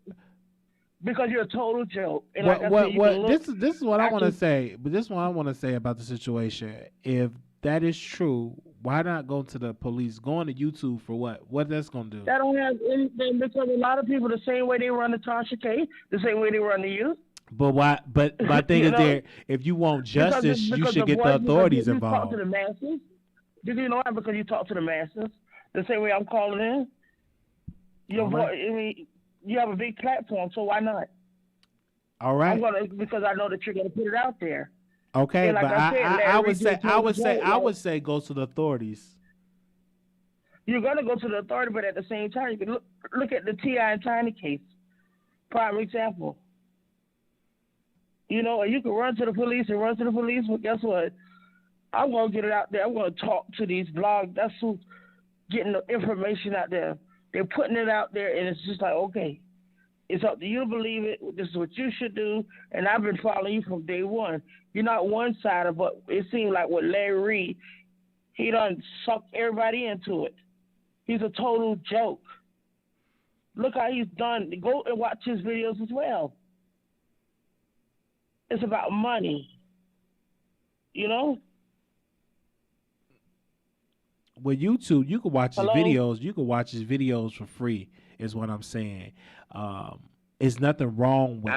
Because you're a total joke. And this is what I want to say. But this is what I want to say about the situation. If that is true, why not go to the police? Going to YouTube for what? What that's gonna do? That don't have anything, because a lot of people, the same way they run the Tasha K, the same way they run the youth. But why? But my thing is, there, if you want justice, you should get the authorities involved. You talk to the masses. Did you know that? Because you talk to the masses the same way I'm calling in. You have a big platform, so why not? All right. Because I know that you're gonna put it out there. Okay, like but I would say go to the authorities. You're gonna go to the authority, but at the same time, you can look at the T.I. and Tiny case, prime example. You can run to the police, but guess what? I'm gonna get it out there. I'm gonna talk to these blogs. That's who's getting the information out there. They're putting it out there, and it's just like, okay, it's up to you to believe it. This is what you should do, and I've been following you from day one. You're not one-sided, but it seems like with Larry Reid, he done sucked everybody into it. He's a total joke. Look how he's done. Go and watch his videos as well. It's about money, With YouTube, you can watch his videos. You can watch his videos for free. Is what I'm saying. It's nothing wrong with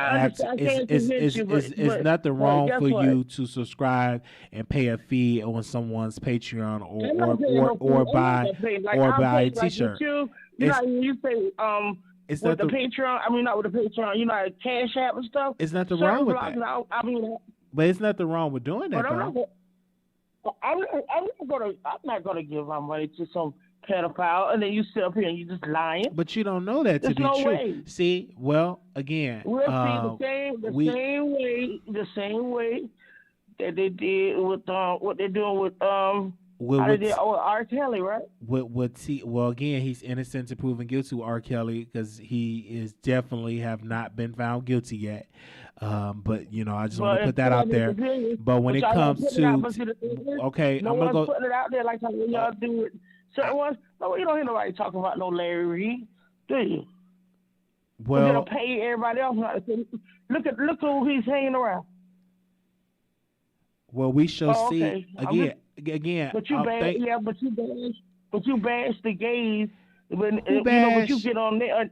it's nothing wrong for you to subscribe and pay a fee on someone's Patreon or buy a T-shirt. You say it's with the Patreon. I mean, not with the Patreon. Like Cash App and stuff. It's nothing wrong with that. But it's nothing wrong with doing that. I'm not gonna give my money to some pedophile, and then you sit up here and you just lying. But you don't know that to be true. Way. See, well, again, we'll see the same way that they did with what they're doing with R. Kelly, right? Well, again, he's innocent to proven guilty with R. Kelly, because he is definitely have not been found guilty yet. But I just want to put that out there. But when it comes to okay, I'm gonna go putting it out there like how y'all do it. Certain ones, no, you don't hear nobody talking about no Larry Reid, do you? Well, you're gonna pay everybody else. Look who he's hanging around. Well, we shall see again. But you bash the gays. But you get on there.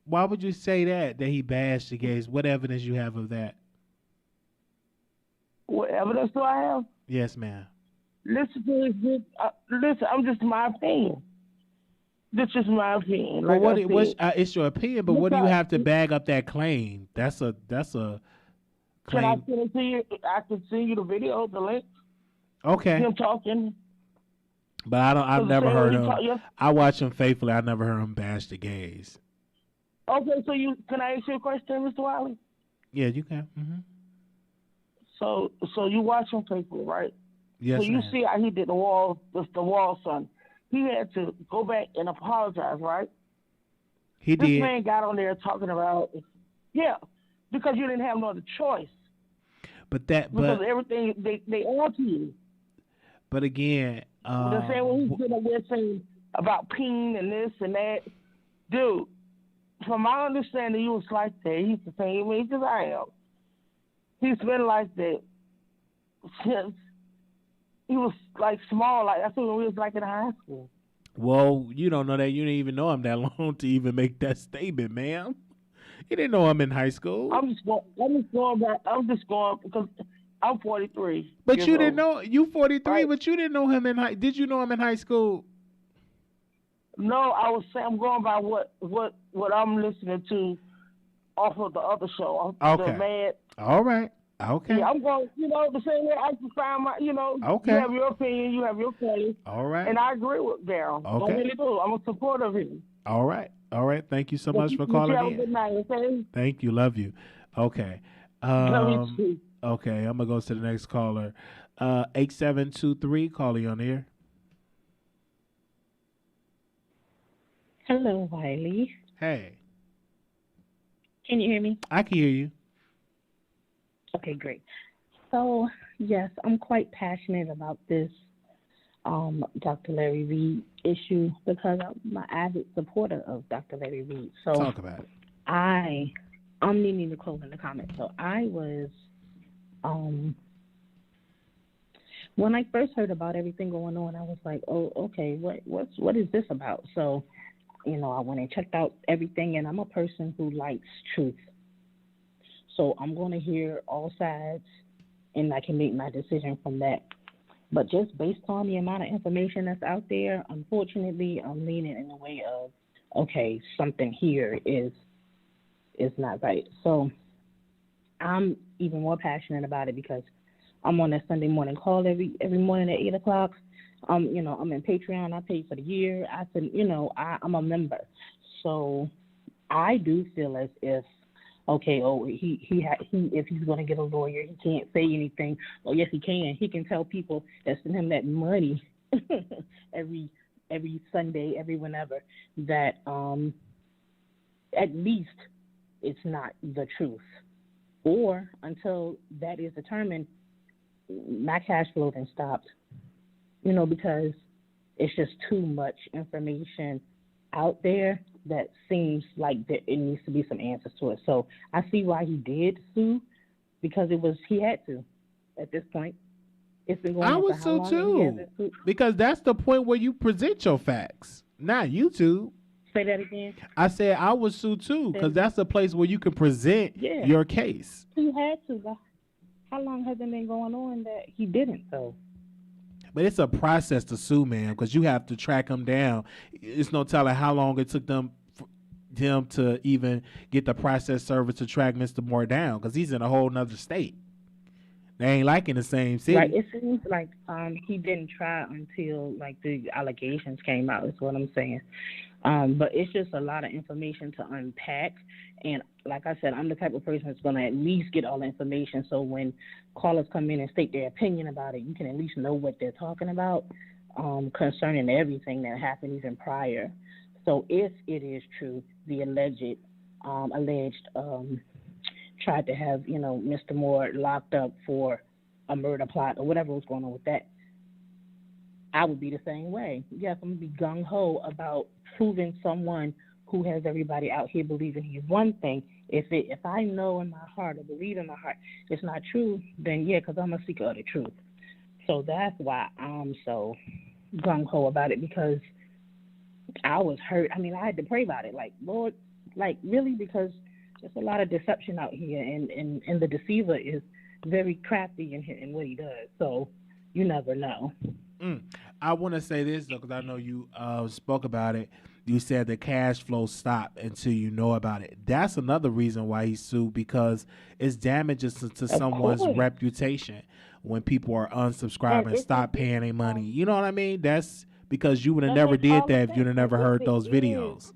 Why would you say that he bashed the gays? What evidence you have of that? What evidence do I have? Yes, ma'am. Listen to this. Listen, I'm just my opinion. This is my opinion. Like it's your opinion, but what do you have to bag up that claim? That's a claim. Can I send it to you? I can send you the video, the link. Okay. Him talking. But I've never heard him. I watch him faithfully. I never heard him bash the gays. Okay, so can I ask you a question, Mr. Wiley? Yeah, you can. Mm-hmm. So you watch him faithfully, right? Yes. So you see how he did the wall son. He had to go back and apologize, right? Did. This man got on there talking about, because you didn't have no other choice. Because everything they on to you. But again, they're saying when he's sitting there saying about peen and this and that, dude. From my understanding, he was like that. He's the same age as I am. He's been like that since he was like small. Like that's when we was like in high school. Well, you don't know that. You didn't even know him that long to even make that statement, ma'am. You didn't know him in high school. I'm just going because I'm 43. But you didn't know you 43. Right? But you didn't know him in high. Did you know him in high school? No, I was saying I'm going by what I'm listening to off of the other show. Okay. The Mad. All right. Okay. Yeah, I'm going. The same way I can find my. Okay. You have your opinion. You have your case. All right. And I agree with Daryl. Okay. I really do. I'm a supporter of him. All right. Thank you so much for calling in. Good night, okay? Thank you. Love you. Okay. Love you too. Okay. I'm gonna go to the next caller. 8723. Calling on here. Hello, Wiley. Hey. Can you hear me? I can hear you. Okay, great. So, yes, I'm quite passionate about this Dr. Larry Reid issue because I'm an avid supporter of Dr. Larry Reid. So talk about it. I'm needing to close in the comments. So I was, when I first heard about everything going on, I was like, oh, okay, what is this about? So, I went and checked out everything, and I'm a person who likes truth. So I'm going to hear all sides, and I can make my decision from that. But just based on the amount of information that's out there, unfortunately, I'm leaning in the way of, okay, something here is not right. So I'm even more passionate about it because I'm on that Sunday morning call every morning at 8 o'clock. I'm in Patreon. I pay for the year. I'm a member. So I do feel as if, okay, if he's going to get a lawyer, he can't say anything. Oh, yes, he can. He can tell people that send him that money every Sunday, every whenever, that at least it's not the truth. Or until that is determined, my cash flow then stopped. Because it's just too much information out there that seems like it needs to be some answers to it. So I see why he did sue, because he had to at this point. It's been going on for how long? I would sue too, because that's the point where you present your facts, not YouTube. Say that again. I said I would sue too, because that's the place where you can present your case. He had to. How long has it been going on that he didn't though? But it's a process to sue, man, because you have to track him down. It's no telling how long it took him to even get the process service to track Mr. Moore down, because he's in a whole nother state. They ain't like in the same city. Right. It seems like he didn't try until like the allegations came out. Is what I'm saying. But it's just a lot of information to unpack. And like I said, I'm the type of person that's going to at least get all the information. So when callers come in and state their opinion about it, you can at least know what they're talking about concerning everything that happened even prior. So if it is true, the alleged tried to have, Mr. Moore locked up for a murder plot or whatever was going on with that, I would be the same way. Yes, I'm going to be gung-ho about proving someone who has everybody out here believing he's one thing. If I know in my heart or believe in my heart it's not true, then because I'm a seeker of the truth. So that's why I'm so gung-ho about it, because I was hurt. I mean, I had to pray about it. Like, Lord, like, really? Because there's a lot of deception out here, and the deceiver is very crafty in what he does. So you never know. I want to say this, though, because I know you spoke about it. You said the cash flow stopped until you know about it. That's another reason why he sued, because it's damages to someone's reputation when people are unsubscribing, stop paying their money. You know what I mean? That's because you would have That never makes did all the that if you'd sense. have But never if heard it those is, videos.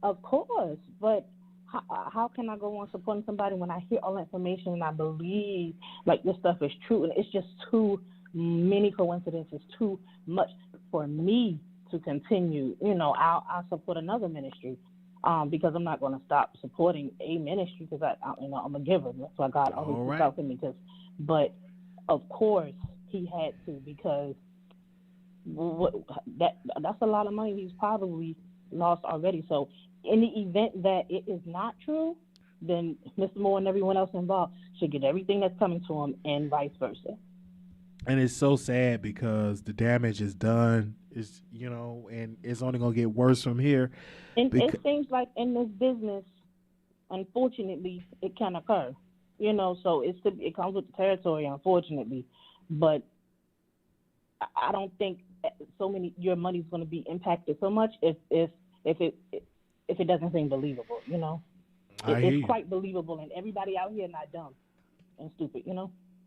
of course, but how can I go on supporting somebody when I hear all the information and I believe like this stuff is true, and it's just too many coincidences, too much for me to continue. I'll support another ministry, because I'm not going to stop supporting a ministry because I'm a giver. That's why God always looks out for me. But of course he had to, because that's a lot of money he's probably lost already. So in the event that it is not true, then Mr. Moore and everyone else involved should get everything that's coming to him, and vice versa. And it's so sad because the damage is done. And it's only gonna get worse from here. And it seems like in this business, unfortunately, it can occur. So it comes with the territory, unfortunately. But I don't think your money's going to be impacted so much if it doesn't seem believable. It's quite believable, and everybody out here not dumb and stupid.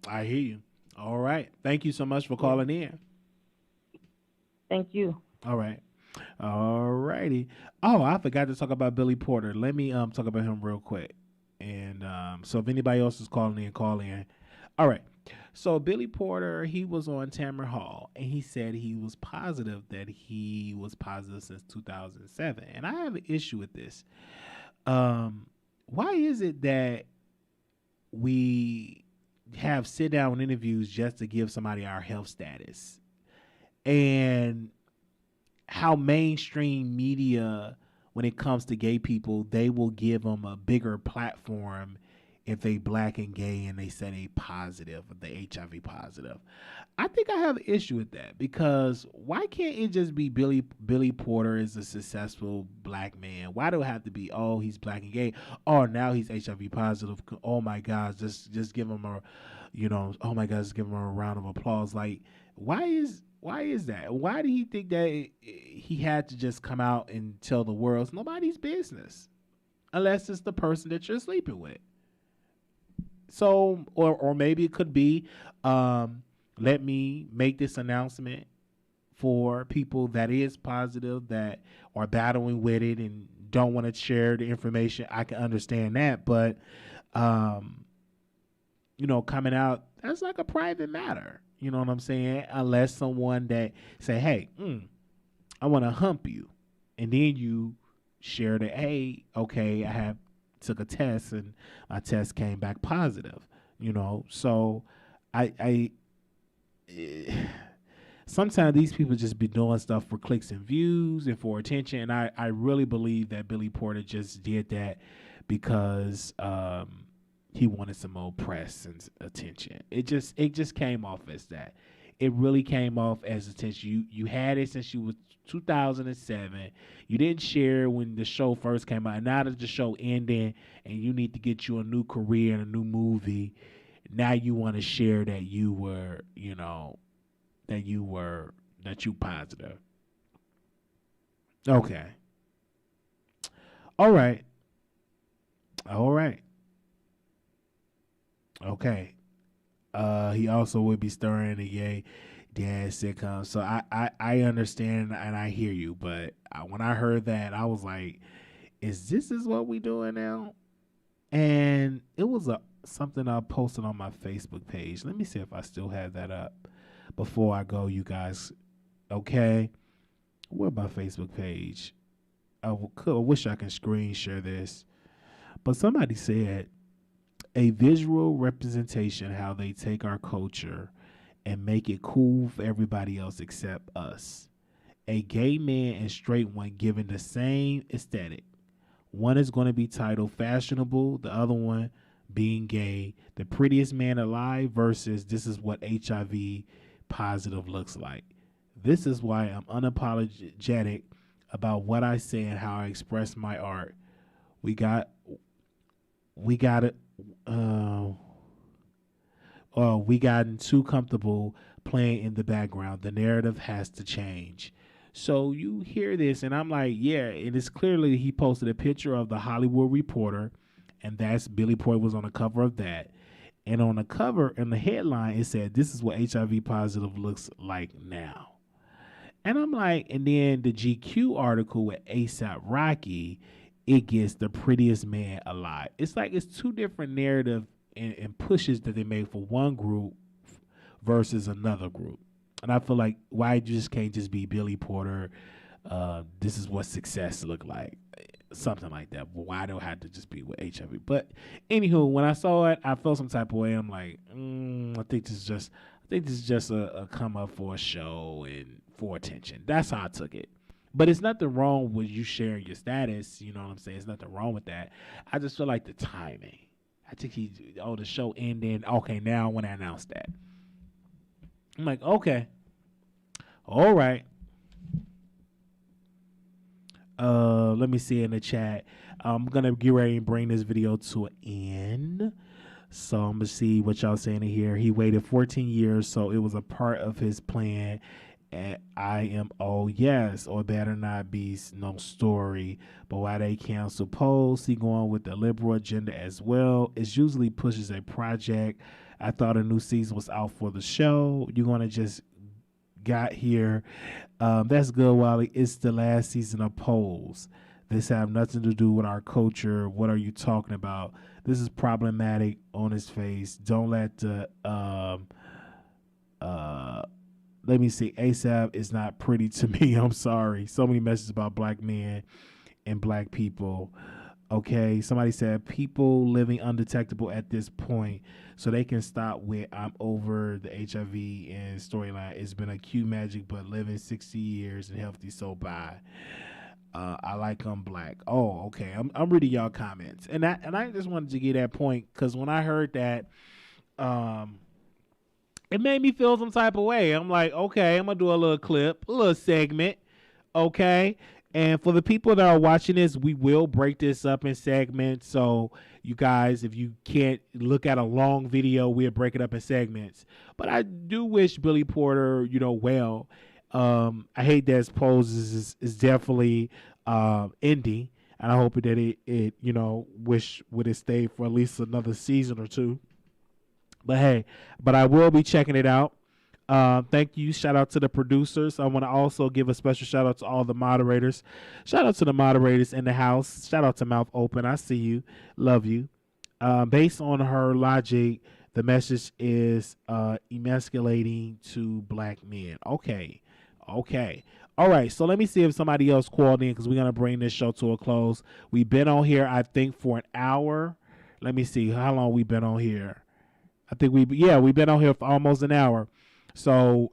I hear you. All right. Thank you so much for calling in. Thank you. All right. All righty. Oh, I forgot to talk about Billy Porter. Let me talk about him real quick. And so if anybody else is calling in, call in. All right. So Billy Porter, he was on Tamron Hall, and he said he was positive that he was positive since 2007. And I have an issue with this. Why is it that we have sit-down interviews just to give somebody our health status? And how mainstream media, when it comes to gay people, they will give them a bigger platform if they black and gay and they say they positive, they HIV positive. I think I have an issue with that, because why can't it just be Billy Porter is a successful black man? Why do it have to be, oh, he's black and gay, oh, now he's HIV positive, oh my gosh, just give him oh my gosh, just give him a round of applause. Like, why is that? Why did he think that he had to just come out and tell the world? It's nobody's business unless it's the person that you're sleeping with. So, or maybe it could be, let me make this announcement for people that is positive, that are battling with it and don't want to share the information. I can understand that, but, coming out, that's like a private matter. You know what I'm saying? Unless someone that say, hey, I want to hump you. And then you share that, hey, okay, I took a test and my test came back positive. So I sometimes these people just be doing stuff for clicks and views and for attention. And I really believe that Billy Porter just did that because he wanted some more press and attention. It just came off as that. It really came off as attention. You had it since you was 2007. You didn't share when the show first came out. And now that the show ended and you need to get you a new career and a new movie, now you want to share that you were, that you positive. Okay. All right. Okay. He also would be starring in a gay dad sitcom. So I understand and I hear you, but when I heard that, I was like, is what we doing now? And it was something I posted on my Facebook page. Let me see if I still have that up before I go, you guys. Okay. Where's my Facebook page? I wish I can screen share this. But somebody said, a visual representation how they take our culture and make it cool for everybody else except us. A gay man and straight one given the same aesthetic. One is going to be titled fashionable, the other one being gay, the prettiest man alive versus this is what HIV positive looks like. This is why I'm unapologetic about what I say and how I express my art. We gotten too comfortable playing in the background. The narrative has to change. So you hear this, and I'm like, yeah, it is clearly he posted a picture of the Hollywood Reporter, and that's Billy Porter was on the cover of that. And on the cover, in the headline, it said, this is what HIV positive looks like now. And I'm like, and then the GQ article with ASAP Rocky, it gets the prettiest man alive. It's like it's two different narrative and pushes that they made for one group versus another group. And I feel like why you just can't just be Billy Porter. This is what success look like, something like that. Why do I have to just be with HIV? But anywho, when I saw it, I felt some type of way. I'm like, I think this is just a come up for a show and for attention. That's how I took it. But it's nothing wrong with you sharing your status. You know what I'm saying? There's nothing wrong with that. I just feel like the timing. I think the show ended. Okay, now when I announced that, I'm like, okay, all right. Let me see in the chat. I'm gonna get ready and bring this video to an end. So I'm gonna see what y'all saying in here. He waited 14 years, so it was a part of his plan. And IMO, yes, or better not be no story. But why they cancel polls? He going with the liberal agenda as well. It usually pushes a project. I thought a new season was out for the show. You're gonna just got here. That's good, Wiley. It's the last season of polls. This have nothing to do with our culture. What are you talking about? This is problematic on his face. Don't let the let me see. ASAP is not pretty to me. I'm sorry. So many messages about black men and black people. Okay, somebody said people living undetectable at this point, so they can stop with I'm over the HIV and storyline. It's been a cute magic, but living 60 years and healthy, so bye. I like I'm black. Oh, okay. I'm reading y'all comments, and I just wanted to get that point because when I heard that, it made me feel some type of way. I'm like, okay, I'm gonna do a little clip, a little segment, okay. And for the people that are watching this, we will break this up in segments. So you guys, if you can't look at a long video, we'll break it up in segments. But I do wish Billy Porter, well. I hate that his pose is definitely ending. And I hope that it wish would it stay for at least another season or two. But hey, I will be checking it out. Thank you. Shout out to the producers. I want to also give a special shout out to all the moderators. Shout out to the moderators in the house. Shout out to Mouth Open. I see you. Love you. Based on her logic, the message is emasculating to black men. Okay. All right. So let me see if somebody else called in because we're going to bring this show to a close. We've been on here, I think, for an hour. Let me see how long we've been on here. I think we've been on here for almost an hour. So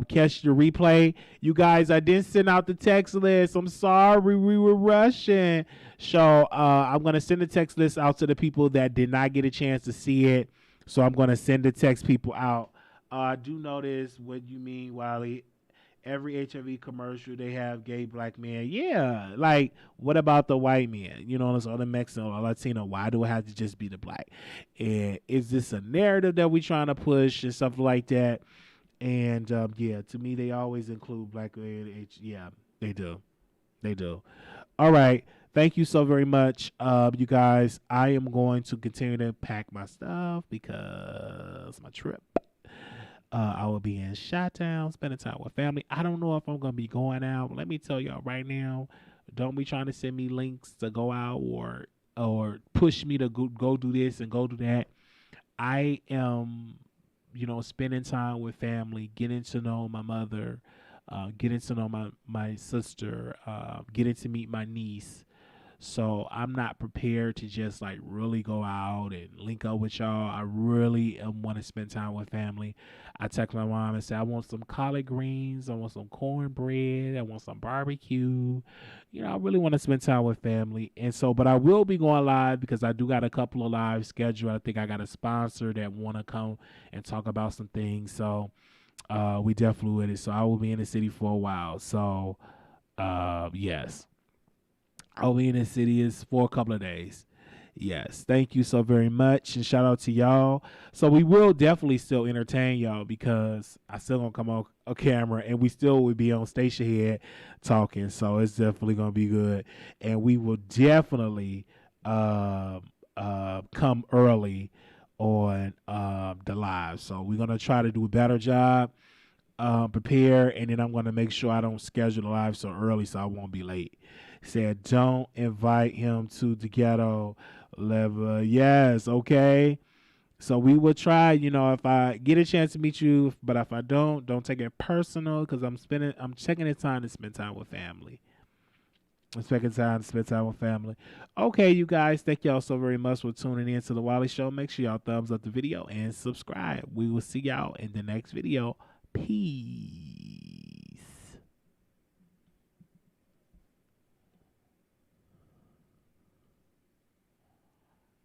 catch the replay. You guys, I didn't send out the text list. I'm sorry, we were rushing. So I'm going to send the text list out to the people that did not get a chance to see it. So I'm going to send the text people out. I do notice what you mean, Wiley. Every HIV commercial, they have gay black men. Yeah, like, what about the white men? Or the Mexican or Latino. Why do it have to just be the black? And is this a narrative that we're trying to push and stuff like that? And to me, they always include black men. Yeah, they do. All right. Thank you so very much, you guys. I am going to continue to pack my stuff because my trip. I will be in Chi-Town, spending time with family. I don't know if I'm going to be going out. Let me tell y'all right now, don't be trying to send me links to go out or push me to go do this and go do that. I am, spending time with family, getting to know my mother, getting to know my sister, getting to meet my niece. So I'm not prepared to just like really go out and link up with y'all. I really want to spend time with family. I text my mom and say, I want some collard greens. I want some cornbread. I want some barbecue. I really want to spend time with family. And so, but I will be going live because I do got a couple of lives scheduled. I think I got a sponsor that want to come and talk about some things. So we definitely with it. So I will be in the city for a while. So yes. I'll be in the city for a couple of days. Yes. Thank you so very much. And shout out to y'all. So we will definitely still entertain y'all because I still going to come on a camera and we still will be on station here talking. So it's definitely going to be good. And we will definitely come early on the live. So we're going to try to do a better job. prepare, and then I'm going to make sure I don't schedule the live so early so I won't be late. Said, don't invite him to the ghetto level. Yes, okay. So we will try, if I get a chance to meet you, but if I don't take it personal, because I'm checking the time to spend time with family. I'm taking time to spend time with family. Okay, you guys, thank y'all so very much for tuning in to the Wiley Show. Make sure y'all thumbs up the video and subscribe. We will see y'all in the next video. Peace.